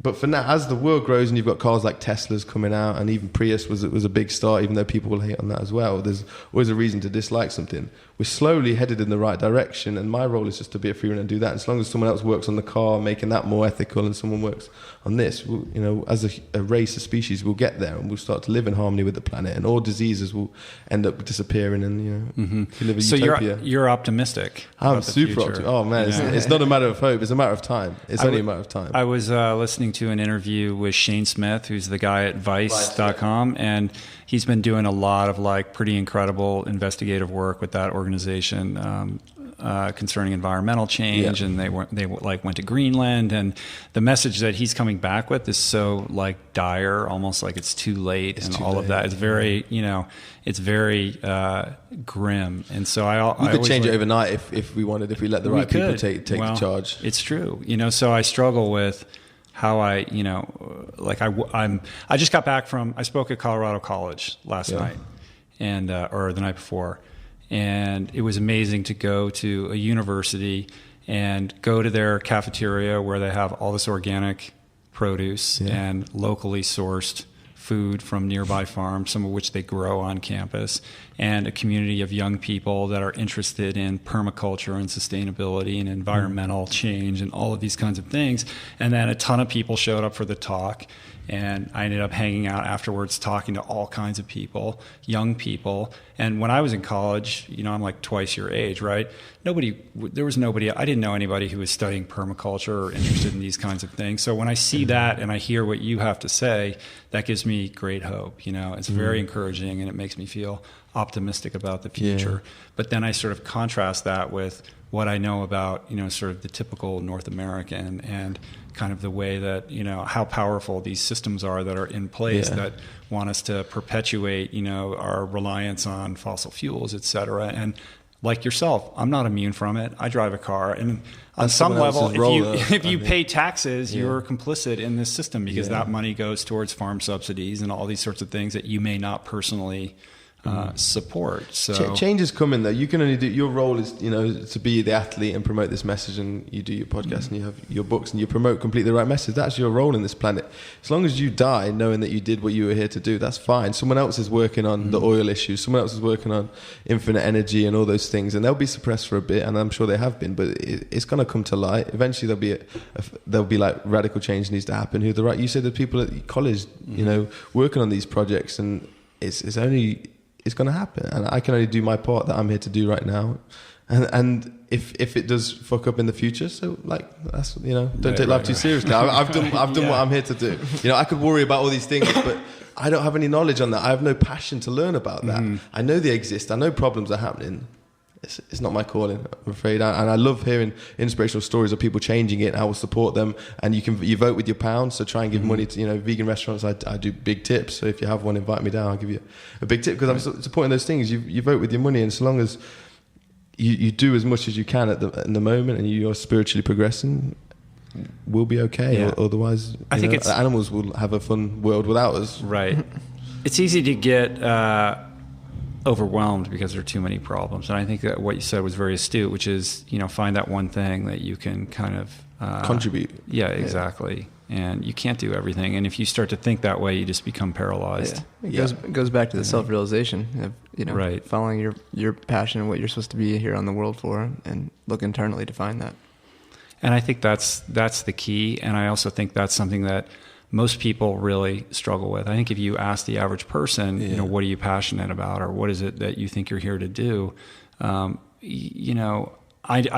But for now, as the world grows and you've got cars like Teslas coming out, and even Prius was a big start, even though people will hate on that as well. There's always a reason to dislike something. We're slowly headed in the right direction, and my role is just to be a free runner and do that. As long as someone else works on the car, making that more ethical, and someone works on this, as a race, a species, we'll get there, and we'll start to live in harmony with the planet, and all diseases will end up disappearing, and we live a utopia.
You're optimistic.
I'm super optimistic. Oh man, it's not a matter of hope; it's a matter of time. It's only a matter of time.
I was listening to an interview with Shane Smith, who's the guy at Vice.com, and he's been doing a lot of pretty incredible investigative work with that organization concerning environmental change, and they went to Greenland, and the message that he's coming back with is so dire, almost like it's too late, of that. It's very it's very grim, and so
we could change it overnight if we wanted, if we let the right people take the charge.
It's true, so I struggle with how I just got back I spoke at Colorado College last night, and or the night before, and it was amazing to go to a university and go to their cafeteria where they have all this organic produce and locally sourced food from nearby farms, some of which they grow on campus, and a community of young people that are interested in permaculture and sustainability and environmental change and all of these kinds of things. And then a ton of people showed up for the talk, and I ended up hanging out afterwards talking to all kinds of people, young people. And when I was in college, I'm like twice your age, right? There was nobody, I didn't know anybody who was studying permaculture or interested in these kinds of things. So when I see that and I hear what you have to say, that gives me great hope. It's very encouraging, and it makes me feel optimistic about the future. But then I sort of contrast that with what I know about, sort of the typical North American, and kind of the way that, how powerful these systems are that are in place that want us to perpetuate, our reliance on fossil fuels, et cetera. And like yourself, I'm not immune from it. I drive a car, and on some level, if you pay taxes, you're complicit in this system, because that money goes towards farm subsidies and all these sorts of things that you may not personally support. So
change is coming, though. You can only do, your role is to be the athlete and promote this message, and you do your podcast and you have your books and you promote completely the right message. That's your role in this planet. As long as you die knowing that you did what you were here to do, that's fine. Someone else is working on the oil issues, someone else is working on infinite energy and all those things, and they'll be suppressed for a bit, and I'm sure they have been, but it's going to come to light eventually. There'll be radical change needs to happen. You said the people at college working on these projects, and it's going to happen, and I can only do my part that I'm here to do right now, and if it does fuck up in the future, so that's don't take life too seriously. I've done what I'm here to do. I could worry about all these things, but I don't have any knowledge on that. I have no passion to learn about that. I know they exist. I know problems are happening. It's not my calling, I'm afraid. And I love hearing inspirational stories of people changing it. I will support them. And you vote with your pounds, so try and give money to vegan restaurants. I do big tips. So if you have one, invite me down. I'll give you a big tip, because I'm supporting those things. You vote with your money, and so long as you do as much as you can in the moment, and you're spiritually progressing, we'll be okay. Yeah. Otherwise, I think animals will have a fun world without us.
Right. It's easy to get overwhelmed because there are too many problems, and I think that what you said was very astute, which is find that one thing that you can kind of
contribute.
Yeah, exactly. And you can't do everything, and if you start to think that way, you just become paralyzed.
It goes back to the self-realization of following your passion and what you're supposed to be here on the world for, and look internally to find that.
And I think that's the key, and I also think that's something that most people really struggle with. I think if you ask the average person, what are you passionate about, or what is it that you think you're here to do? I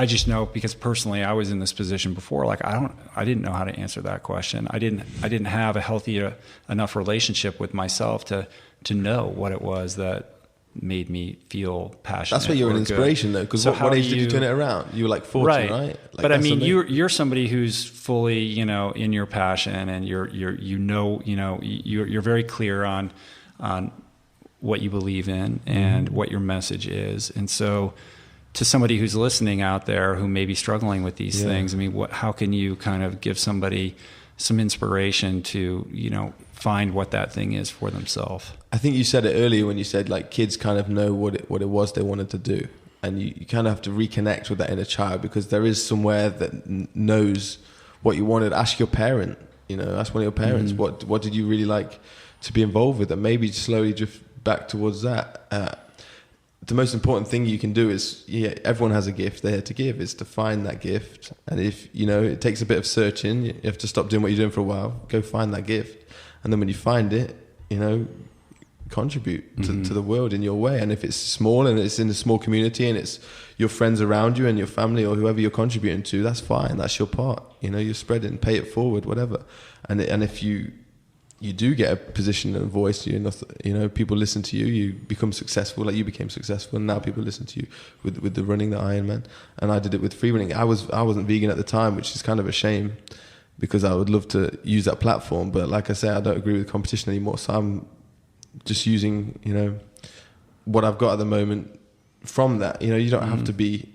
just know, because personally I was in this position before. I didn't know how to answer that question. I didn't have a healthy enough relationship with myself to know what it was that made me feel passionate.
That's why you're an inspiration, though, because what age did you turn it around? You were like 40, right?
But I mean, you're somebody who's fully, in your passion, and you're very clear on what you believe in and what your message is. And so, to somebody who's listening out there who may be struggling with these things, I mean, how can you kind of give somebody some inspiration to, find what that thing is for themselves?
I think you said it earlier when you said kids kind of know what it was they wanted to do, and you kind of have to reconnect with that inner child, because there is somewhere that knows what you wanted. Ask your parent, ask one of your parents. What did you really like to be involved with, and maybe slowly drift back towards that. The most important thing you can do is, everyone has a gift they're here to give, is to find that gift. And if, it takes a bit of searching, you have to stop doing what you're doing for a while, go find that gift. And then when you find it, contribute to the world in your way. And if it's small and it's in a small community and it's your friends around you and your family or whoever you're contributing to, that's fine. That's your part. You're spreading, pay it forward, whatever. And if you do get a position and a voice, people listen to you, you become successful, like you became successful, and now people listen to you with the running, the Ironman. And I did it with free running. I wasn't vegan at the time, which is kind of a shame, because I would love to use that platform. But like I say, I don't agree with competition anymore. So I'm just using, what I've got at the moment from that. You don't have to be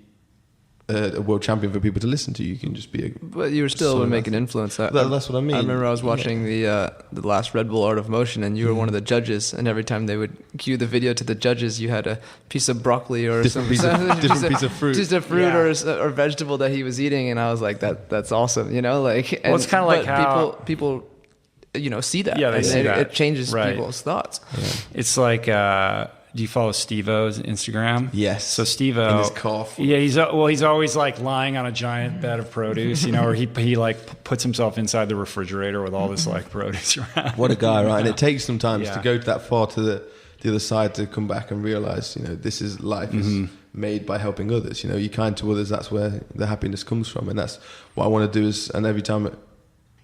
a world champion for people to listen to. You can just be
but you were still making influence.
That's what I mean.
I remember I was watching the last Red Bull Art of Motion, and you were one of the judges, and every time they would cue the video to the judges, you had a piece of broccoli or
different piece of fruit,
just a fruit or vegetable that he was eating, and I was like, that's awesome,
well, it's kind of like how
people see that.
Yeah, they see that.
It changes people's thoughts.
Yeah.
It's like, do you follow Steve-O's Instagram?
Yes.
So Steve-O,
in his cough.
Yeah, he's always like lying on a giant bed of produce, or he like puts himself inside the refrigerator with all this like produce around.
What a guy, right? And it takes sometimes to go that far to the other side to come back and realize, this is life is made by helping others. You're kind to others. That's where the happiness comes from, and that's what I want to do. And every time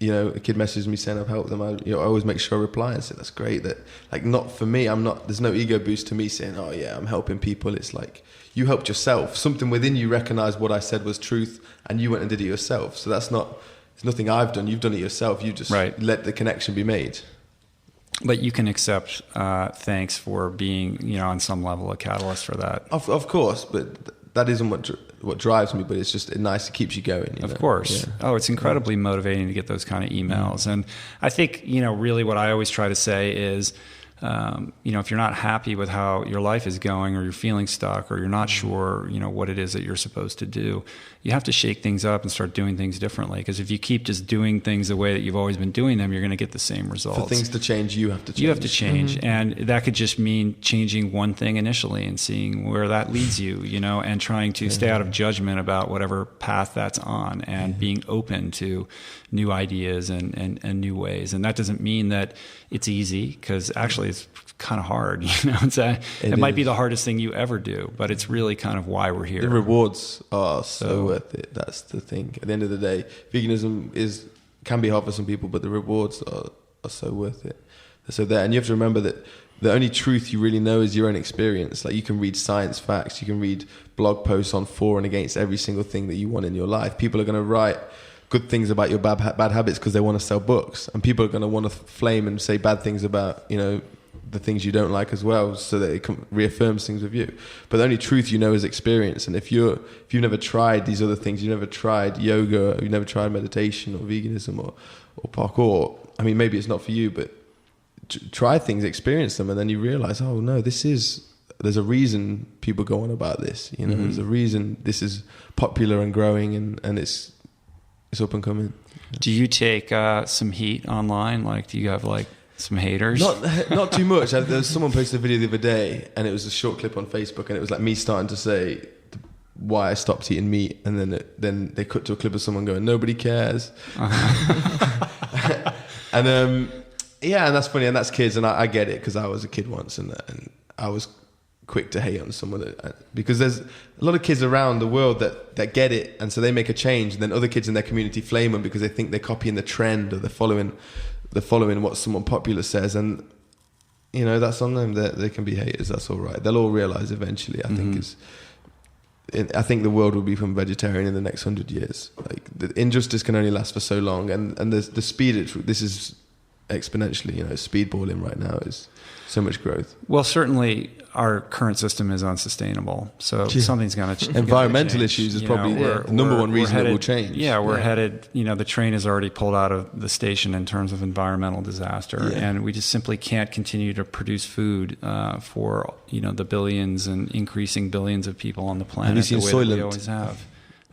a kid messages me saying I've helped them, I always make sure I reply and say that's great. That, like, not for me, there's no ego boost to me saying, oh yeah, I'm helping people. It's like, you helped yourself. Something within you recognized what I said was truth, and you went and did it yourself. So it's nothing I've done. You've done it yourself. You just let the connection be made.
But you can accept thanks for being, on some level, a catalyst for that.
Of course, but that isn't what drives me, but it's just nice. It keeps you going.
Of course. Yeah. Oh, it's incredibly motivating to get those kind of emails. And I think, really what I always try to say is, if you're not happy with how your life is going, or you're feeling stuck, or you're not sure, what it is that you're supposed to do, you have to shake things up and start doing things differently. Because if you keep just doing things the way that you've always been doing them, you're going to get the same results.
For things to change, you have to change.
You have to change. And that could just mean changing one thing initially and seeing where that leads you, and trying to stay out of judgment about whatever path that's on, and being open to new ideas and new ways. And that doesn't mean that it's easy, because actually it's kind of hard. It might be the hardest thing you ever do, but it's really kind of why we're here.
The rewards are so worth it. That's the thing. At the end of the day, veganism can be hard for some people, but the rewards are so worth it. They're so there, and you have to remember that the only truth you really know is your own experience. Like, you can read science facts, you can read blog posts on for and against every single thing that you want in your life. People are going to write good things about your bad habits because they want to sell books, and people are going to want to flame and say bad things about the things you don't like as well, so that it reaffirms things with you. But the only truth you know is experience. And if you've never tried these other things, you've never tried yoga, you've never tried meditation or veganism or parkour, I mean, maybe it's not for you, but try things, experience them, and then you realize, oh no, there's a reason people go on about this. There's a reason this is popular and growing, and it's up and coming.
Do you take some heat online? Like, do you have some haters?
Not too much. There was someone posted a video the other day, and it was a short clip on Facebook, and it was like me starting to say why I stopped eating meat, and then they cut to a clip of someone going, nobody cares. And and that's funny, and that's kids, and I get it, because I was a kid once, and I was quick to hate on someone because there's a lot of kids around the world that get it, and so they make a change, and then other kids in their community flame them because they think they're copying the trend, or they're following what someone popular says, and that's on them. They can be haters. That's all right. They'll all realize eventually. I think the world will become vegetarian in the next 100 years. Like, the injustice can only last for so long, and the speed this is exponentially. Speedballing right now is so much growth.
Well, certainly our current system is unsustainable. So something's going to change.
Environmental issues is probably the number one reason it will change.
Yeah, we're headed, the train has already pulled out of the station in terms of environmental disaster. Yeah. And we just simply can't continue to produce food for, the billions and increasing billions of people on the planet.
Have you seen
the way that we always have.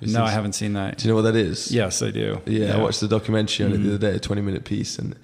No, I haven't seen that.
Do you know what that is?
Yes, I do.
Yeah, I watched the documentary on it the other day, a 20-minute piece, and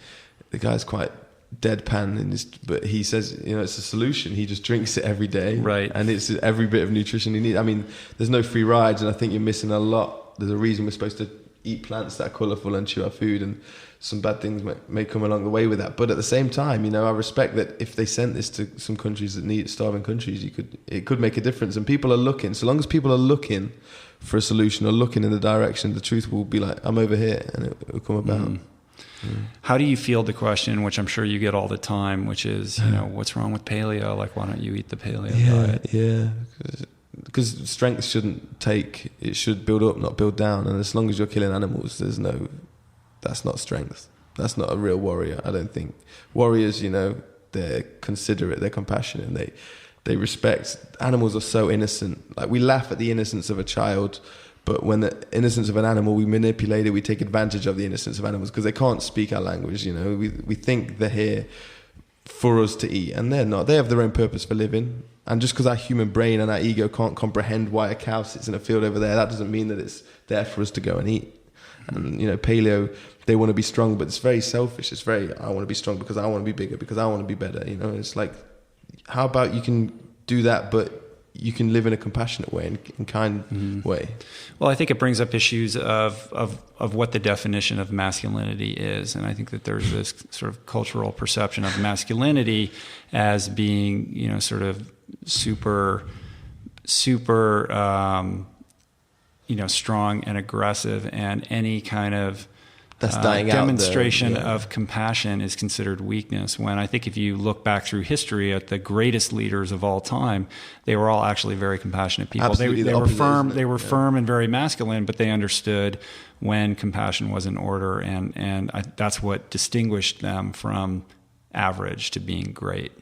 the guy's quite deadpan, but he says, it's a solution. He just drinks it every day,
right?
And it's every bit of nutrition he needs. I mean, there's no free rides, and I think you're missing a lot. There's a reason we're supposed to eat plants that are colourful and chew our food, and some bad things may come along the way with that. But at the same time, I respect that if they sent this to some countries that need starving countries, it could make a difference. And people are looking. So long as people are looking for a solution or looking in the direction, the truth will be like, I'm over here, and it will come about.
How do you field the question, which I'm sure you get all the time, which is, what's wrong with paleo? Like, why don't you eat the paleo diet?
Yeah. Because strength it should build up, not build down. And as long as you're killing animals, that's not strength. That's not a real warrior, I don't think. Warriors, they're considerate, they're compassionate, and they respect. Animals are so innocent. Like, we laugh at the innocence of a child, but when the innocence of an animal, we manipulate it, we take advantage of the innocence of animals because they can't speak our language. We think they're here for us to eat, and they're not. They have their own purpose for living. And just because our human brain and our ego can't comprehend why a cow sits in a field over there, that doesn't mean that it's there for us to go and eat. And paleo, they want to be strong, but it's very selfish. It's very, I want to be strong because I want to be bigger, because I want to be better. It's like, how about you can do that, but you can live in a compassionate way and kind way.
Well, I think it brings up issues of what the definition of masculinity is. And I think that there's this sort of cultural perception of masculinity as being, sort of super, strong and aggressive, and any kind of
that's dying
demonstration
out there. Yeah.
of compassion is considered weakness. When I think if you look back through history at the greatest leaders of all time, they were all actually very compassionate people.
Absolutely,
they were firm. They were
Yeah.
firm and very masculine, but they understood when compassion was in order, and that's what distinguished them from average to being great.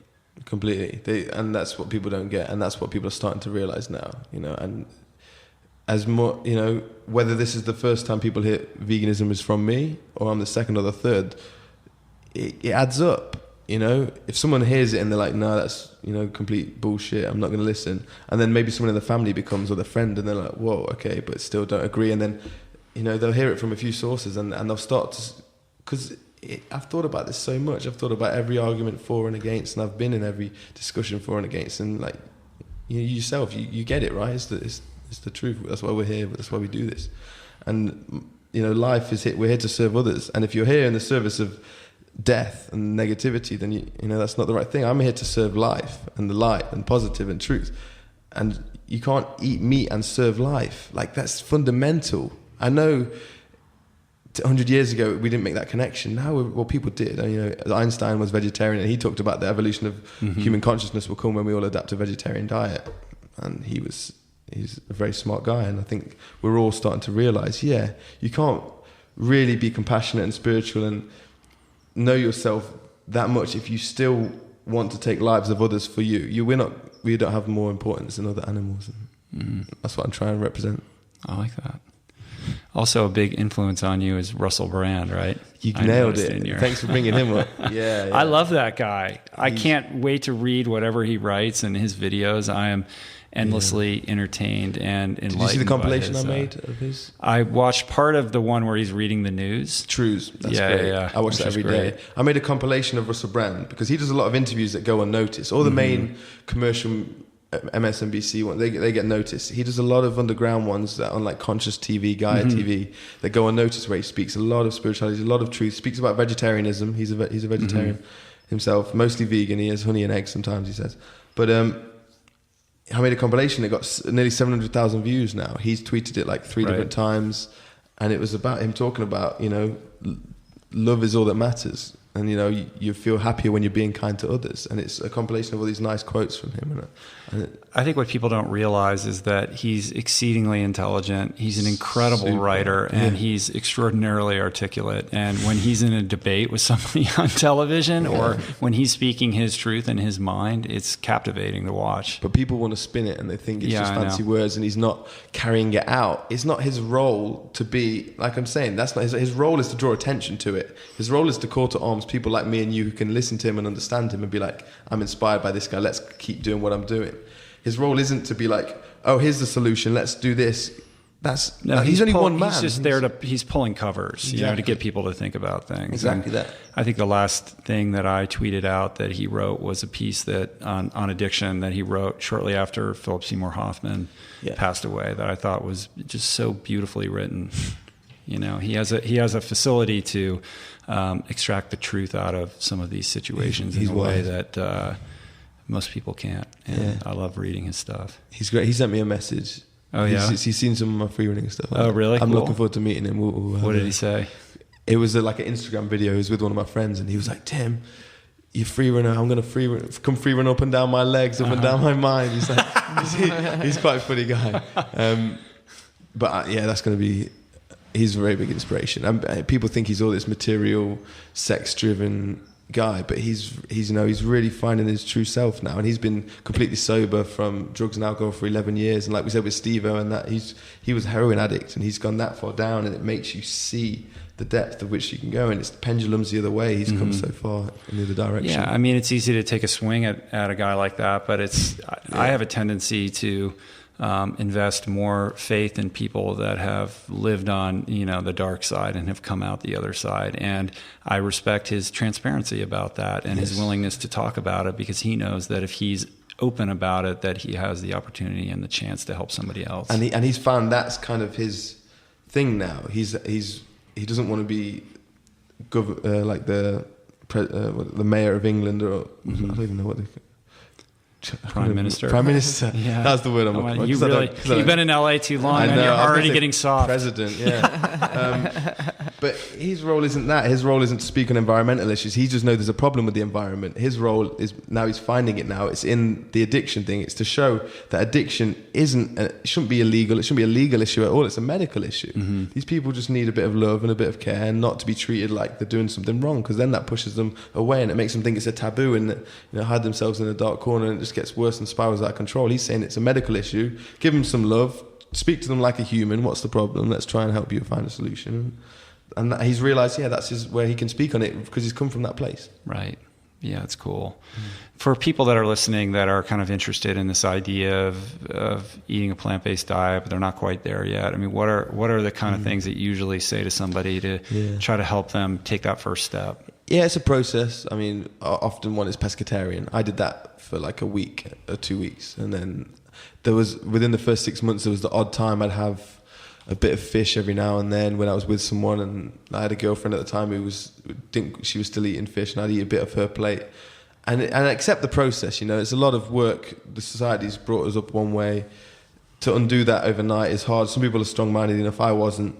Completely. And that's what people don't get, and that's what people are starting to realize now. And as more, whether this is the first time people hear veganism is from me, or I'm the second or the third, it adds up. If someone hears it and they're like, no, that's, complete bullshit, I'm not going to listen. And then maybe someone in the family becomes, or the friend, and they're like, whoa, okay, but still don't agree. And then, they'll hear it from a few sources, and they'll start to, because I've thought about this so much. I've thought about every argument for and against, and I've been in every discussion for and against. And like, yourself, you get it, right? It's the truth. That's why we're here. That's why we do this. And, life is we're here to serve others. And if you're here in the service of death and negativity, then, that's not the right thing. I'm here to serve life and the light and positive and truth. And you can't eat meat and serve life. Like, that's fundamental. I know 100 years ago, we didn't make that connection. Now, people did. And, Einstein was vegetarian, and he talked about the evolution of human consciousness will come when we all adapt a vegetarian diet. And he's a very smart guy, and I think we're all starting to realize, you can't really be compassionate and spiritual and know yourself that much if you still want to take lives of others for you. We don't have more importance than other animals. That's what I'm trying to represent.
I like that. Also, a big influence on you is Russell Brand, right?
You nailed it. Thanks for bringing him up. Yeah.
I love that guy. I can't wait to read whatever he writes and his videos. I am endlessly entertained and enlightened.
Did you see the compilation I made of his?
I watched part of the one where he's reading the news.
Truths. That's great.
Yeah.
I watch that every day. I made a compilation of Russell Brand because he does a lot of interviews that go unnoticed. All the main commercial MSNBC ones, they get noticed. He does a lot of underground ones that on like Conscious TV, Gaia TV, that go unnoticed, where he speaks a lot of spirituality, a lot of truth. Speaks about vegetarianism. He's a vegetarian himself, mostly vegan. He has honey and eggs sometimes, he says. But I made a compilation. It got nearly 700,000 views now. He's tweeted it like 3 different times, and it was about him talking about, love is all that matters. And, you feel happier when you're being kind to others. And it's a compilation of all these nice quotes from him.
I think what people don't realize is that he's exceedingly intelligent. He's an incredible writer, and he's extraordinarily articulate. And when he's in a debate with somebody on television or when he's speaking his truth in his mind, it's captivating to watch.
But people want to spin it, and they think it's just fancy words, and he's not carrying it out. It's not his role to be, like I'm saying, that's not his role is to draw attention to it. His role is to call to arms people like me and you who can listen to him and understand him and be like, I'm inspired by this guy, let's keep doing what I'm doing. His role isn't to be like, oh, here's the solution, let's do this. he's only one man.
He's just there he's pulling covers, to get people to think about things.
Exactly that.
I think the last thing that I tweeted out that he wrote was a piece that on addiction that he wrote shortly after Philip Seymour Hoffman passed away that I thought was just so beautifully written. He has a facility to extract the truth out of some of these situations in a way that most people can't. And I love reading his stuff.
He's great. He sent me a message.
Oh, yeah?
He's seen some of my free running stuff.
Oh, really?
I'm
cool.
looking forward to meeting him.
What did he say?
It was like an Instagram video. He was with one of my friends, and he was like, "Tim, you're free runner. I'm going to come free run up and down my legs, up and down my mind." He's like, he's quite a funny guy. That's going to be... He's a very big inspiration. People think he's all this material, sex-driven guy, but he's really finding his true self now, and he's been completely sober from drugs and alcohol for 11 years. And like we said with Steve-O and that, he was a heroin addict, and he's gone that far down, and it makes you see the depth of which you can go, and it's the pendulum's the other way. He's come so far in the other direction.
Yeah, I mean, it's easy to take a swing at a guy like that, but I have a tendency to invest more faith in people that have lived on, the dark side and have come out the other side. And I respect his transparency about that and his willingness to talk about it, because he knows that if he's open about it, that he has the opportunity and the chance to help somebody else.
And he's found that's kind of his thing now. He doesn't want to be like the mayor of England, or I don't even know what they.
Prime Minister.
Yeah. That's the word I'm looking for.
You've been in LA too long and you're already getting soft.
President, yeah. But his role isn't that. His role isn't to speak on environmental issues. He just knows there's a problem with the environment. His role is, now he's finding it now, it's in the addiction thing. It's to show that addiction it shouldn't be illegal. It shouldn't be a legal issue at all. It's a medical issue. Mm-hmm. These people just need a bit of love and a bit of care, and not to be treated like they're doing something wrong, because then that pushes them away and it makes them think it's a taboo and hide themselves in a dark corner, and it just gets worse and spirals out of control. He's saying it's a medical issue. Give them some love. Speak to them like a human. What's the problem? Let's try and help you find a solution. And he's realised, that's where he can speak on it, because he's come from that place.
Right. Yeah, it's cool. For people that are listening that are kind of interested in this idea of eating a plant-based diet, but they're not quite there yet, I mean, what are the kind of things that you usually say to somebody to try to help them take that first step?
Yeah, it's a process. I mean, often one is pescatarian. I did that for like a week or 2 weeks. And then within the first 6 months, there was the odd time I'd have a bit of fish every now and then when I was with someone, and I had a girlfriend at the time she was still eating fish, and I'd eat a bit of her plate, and accept the process. It's a lot of work. The society's brought us up one way. To undo that overnight is hard. Some people are strong-minded enough. I wasn't.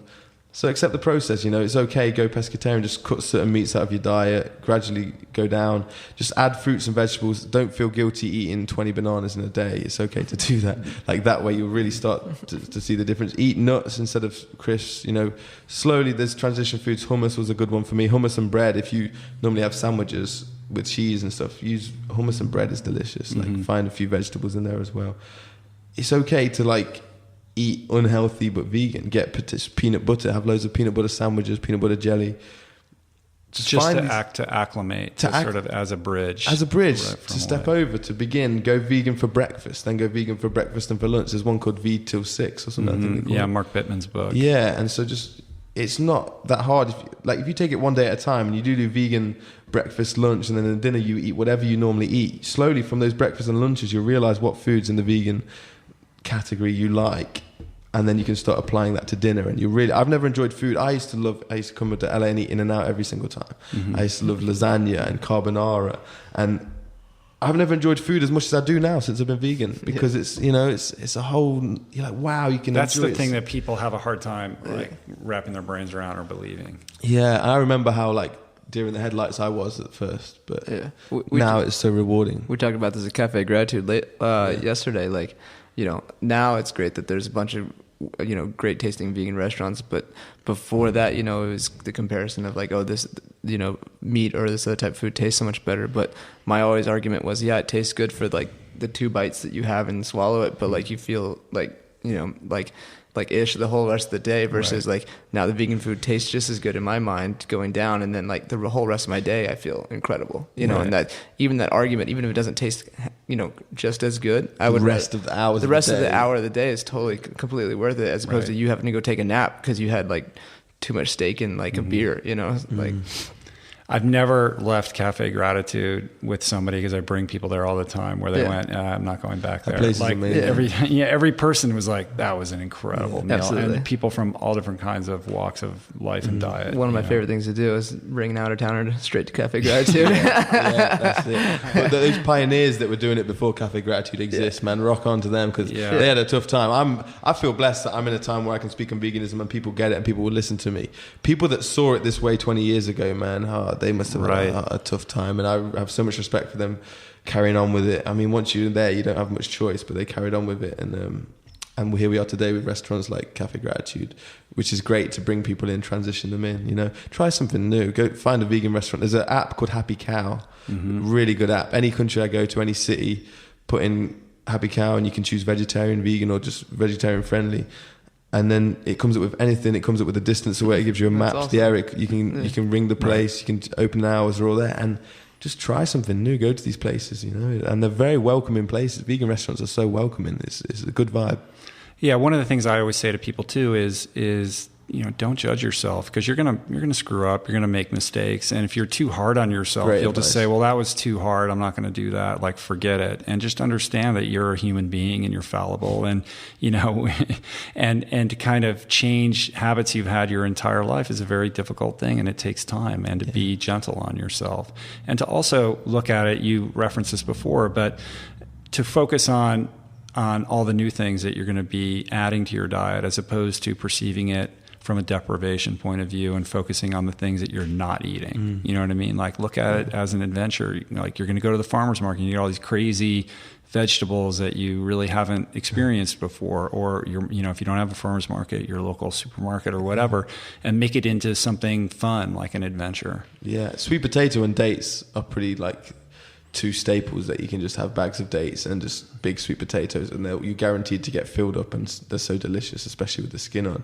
So accept the process. It's okay. Go pescatarian. Just cut certain meats out of your diet. Gradually go down. Just add fruits and vegetables. Don't feel guilty eating 20 bananas in a day. It's okay to do that. Like that way, you'll really start to see the difference. Eat nuts instead of crisps. Slowly there's transition foods. Hummus was a good one for me. Hummus and bread. If you normally have sandwiches with cheese and stuff, use hummus and bread is delicious. Like find a few vegetables in there as well. It's okay to eat unhealthy but vegan. Get peanut butter. Have loads of peanut butter sandwiches, peanut butter jelly.
Just to acclimate, sort of as a bridge.
As a bridge, to step over, to begin. Go vegan for breakfast, then go vegan for breakfast and for lunch. There's one called V till 6 or something. I think
yeah, Mark Bittman's book.
Yeah, and so it's not that hard. If you take it one day at a time, and you do vegan breakfast, lunch, and then at dinner you eat whatever you normally eat. Slowly from those breakfasts and lunches, you'll realise what foods in the vegan category you like, and then you can start applying that to dinner. And I've never enjoyed food. I used to come to LA and eat In-N-Out every single time. I used to love lasagna and carbonara, and I've never enjoyed food as much as I do now since I've been vegan, because it's a whole, you're like, wow, you can
that's
enjoy
the thing that people have a hard time wrapping their brains around or believing.
Yeah, I remember how deer in the headlights I was at first, but now it's so rewarding.
We talked about this at Cafe Gratitude yesterday. Now it's great that there's a bunch of great tasting vegan restaurants, but before that, it was the comparison of this meat or this other type of food tastes so much better. But my always argument was, it tastes good for the 2 bites that you have and swallow it, but you feel ish the whole rest of the day, versus now the vegan food tastes just as good in my mind going down, and then the whole rest of my day I feel incredible, and that even that argument, even if it doesn't taste just as good.
The rest of the hours.
The rest of the hour of the day is totally completely worth it, as opposed to you having to go take a nap because you had like too much steak in like a beer. Like.
I've never left Cafe Gratitude with somebody, because I bring people there all the time, where they went, I'm not going back there.
Place is
like
amazing.
every person was like, that was an incredible meal.
Absolutely.
And people from all different kinds of walks of life and diet.
One of my favorite things to do is bring an out-of-towner straight to Cafe Gratitude.
Yeah, that's it. But those pioneers that were doing it before Cafe Gratitude exists, man, rock on to them, because they had a tough time. I feel blessed that I'm in a time where I can speak on veganism and people get it and people will listen to me. People that saw it this way 20 years ago, man, they must have had a tough time, and I have so much respect for them carrying on with it. I mean, once you're there, you don't have much choice, but they carried on with it, and here we are today with restaurants like Cafe Gratitude, which is great to bring people in, transition them in. Try something new. Go find a vegan restaurant. There's an app called Happy Cow, really good app. Any country I go to, any city, put in Happy Cow, and you can choose vegetarian, vegan, or just vegetarian friendly. And then it comes up with anything. It comes up with the distance away. It gives you a map.
Awesome.
The area. You can ring the place. You can open hours. Are all there. And just try something new. Go to these places. And they're very welcoming places. Vegan restaurants are so welcoming. It's a good vibe.
Yeah, one of the things I always say to people too is don't judge yourself, because you're gonna screw up, you're gonna make mistakes, and if you're too hard on yourself, you'll just say, well, that was too hard, I'm not gonna do that, like forget it. And just understand that you're a human being and you're fallible, and and to kind of change habits you've had your entire life is a very difficult thing, and it takes time, and to be gentle on yourself, and to also look at it, you referenced this before, but to focus on all the new things that you're going to be adding to your diet, as opposed to perceiving it from a deprivation point of view and focusing on the things that you're not eating. You know what I mean? Like, look at it as an adventure. Like, you're going to go to the farmer's market and you get all these crazy vegetables that you really haven't experienced before, or if you don't have a farmer's market, your local supermarket or whatever, and make it into something fun, like an adventure.
Yeah, sweet potato and dates are pretty like two staples that you can just have bags of dates and just big sweet potatoes, and you're guaranteed to get filled up, and they're so delicious, especially with the skin on.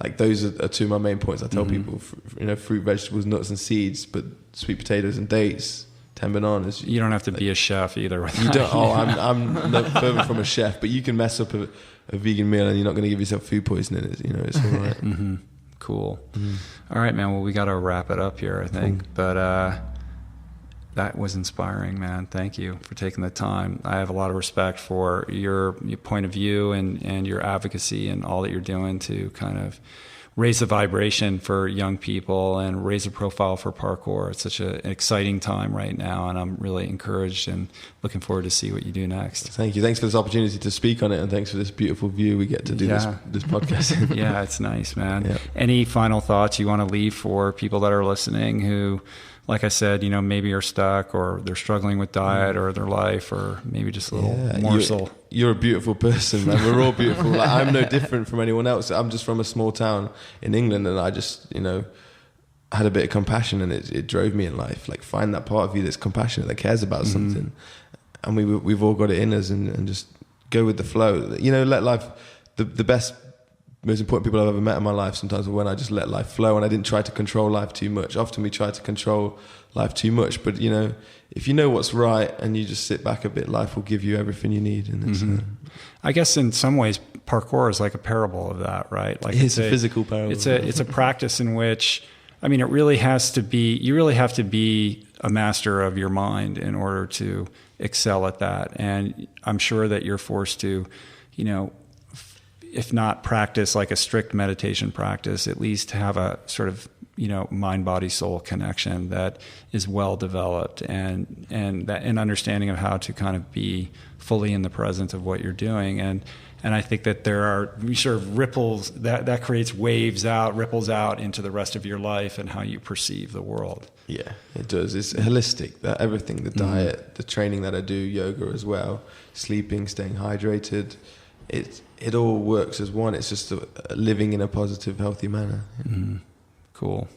Like, those are two of my main points. I tell people, fruit, vegetables, nuts and seeds, but sweet potatoes and dates, 10 bananas.
You don't have to be a chef either. With
you
that.
don't. Oh, I'm no further from a chef, but you can mess up a vegan meal and you're not going to give yourself food poisoning. It's all right.
Cool. All right, man. Well, we got to wrap it up here, I think. Cool. But that was inspiring, man. Thank you for taking the time. I have a lot of respect for your point of view and your advocacy and all that you're doing to kind of raise the vibration for young people and raise the profile for parkour. It's such an exciting time right now, and I'm really encouraged and looking forward to see what you do next.
Thank you. Thanks for this opportunity to speak on it, and thanks for this beautiful view we get to do this podcast.
Yeah, it's nice, man.
Yeah.
Any final thoughts you want to leave for people that are listening who, like I said, maybe are stuck, or they're struggling with diet or their life, or maybe just a little morsel?
You're a beautiful person, man. We're all beautiful. Like, I'm no different from anyone else. I'm just from a small town in England, and I just, had a bit of compassion, and it drove me in life. Like, find that part of you that's compassionate, that cares about something. And we've all got it in us, and just go with the flow. Let life, the best, most important people I've ever met in my life sometimes were when I just let life flow and I didn't try to control life too much. Often we try to control life too much, but if you know what's right and you just sit back a bit, life will give you everything you need. And
I guess in some ways parkour is like a parable of that, right? Like,
it's a physical parable.
It's a practice in which, it really has to be, you really have to be a master of your mind in order to excel at that. And I'm sure that you're forced to, if not practice like a strict meditation practice, at least have a sort of, mind, body, soul connection that is well developed, and that an understanding of how to kind of be fully in the presence of what you're doing. And I think that there are sort of ripples that creates ripples out into the rest of your life and how you perceive the world.
Yeah, it does. It's holistic. That everything, the diet, the training that I do, yoga as well, sleeping, staying hydrated, it all works as one. It's just living in a positive, healthy manner.
Cool.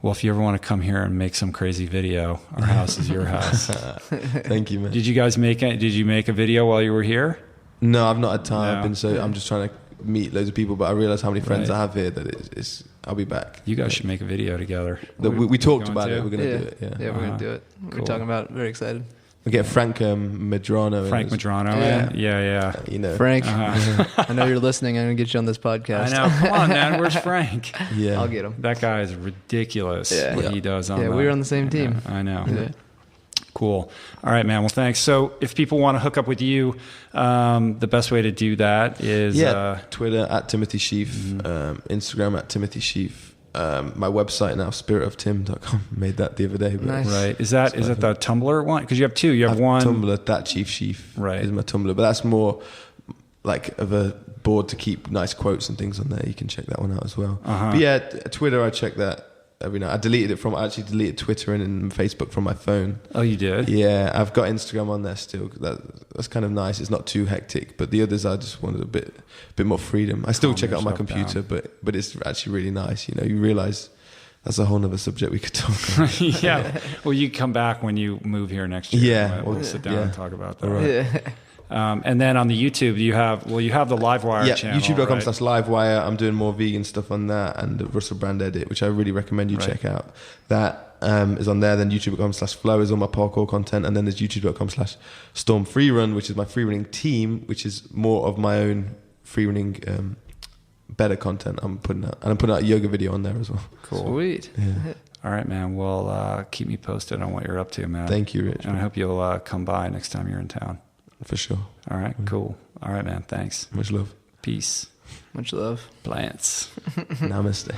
Well, if you ever want to come here and make some crazy video, our house is your house.
Thank you, man.
Did you make a video while you were here?
No, I've not had time.
No.
I'm just trying to meet loads of people, but I realize how many friends I have here that I'll be back.
You guys should make a video together.
We talked about it. We're going to do it.
Yeah, we're going to do it. We're talking about it. Very excited.
I get Frank Medrano.
Frank Medrano.
Yeah.
Yeah.
You know,
Frank,
Uh-huh.
I know you're listening. I'm gonna get you on this podcast.
I know. Come on, man. Where's Frank?
yeah.
I'll get him.
That guy is ridiculous.
Yeah.
What
Yeah.
he does on.
Yeah, we were on the same team.
I know.
Yeah.
Cool. All right, man. Well, thanks. So, if people want to hook up with you, the best way to do that is
Twitter at Timothy Sheaf, Instagram at Timothy Sheaf. My website now, spiritoftim.com. Made that the other day. But
Nice.
right. Is that the Tumblr one? Because you have two. You have one.
Tumblr, that Chief Sheaf
Right.
is my Tumblr, but that's more like of a board to keep nice quotes and things on there. You can check that one out as well.
Uh-huh.
But yeah, Twitter, I check that every night. I actually deleted Twitter and Facebook from my phone.
Oh, you did?
Yeah, I've got Instagram on there still. That's kind of nice. It's not too hectic, but the others I just wanted a bit more freedom. I still
Calm
check it on my
yourself
computer, but it's actually really nice. You know, you realize that's a whole nother subject we could talk about.
Yeah. Well, you come back when you move here next year.
Yeah.
We'll sit down and talk about that.
All right.
Yeah.
And then on the YouTube, you have the Livewire
Yeah,
channel.
youtube.com
right?
/livewire. I'm doing more vegan stuff on that, and the Russell Brand edit, which I really recommend you
Right.
check out. That is on there. Then youtube.com /flow is all my parkour content, and then there's youtube.com /storm freerun, which is my free running team, which is more of my own free running better content I'm putting out, and I'm putting out a yoga video on there as well.
Cool.
Sweet.
Yeah.
All right, man. Well, keep me posted on what you're up to, man.
Thank you, Rich.
And I hope you'll come by next time you're in town.
For sure.
All right, cool. All right, man. Thanks.
Much love.
Peace.
Much love.
Plants.
Namaste.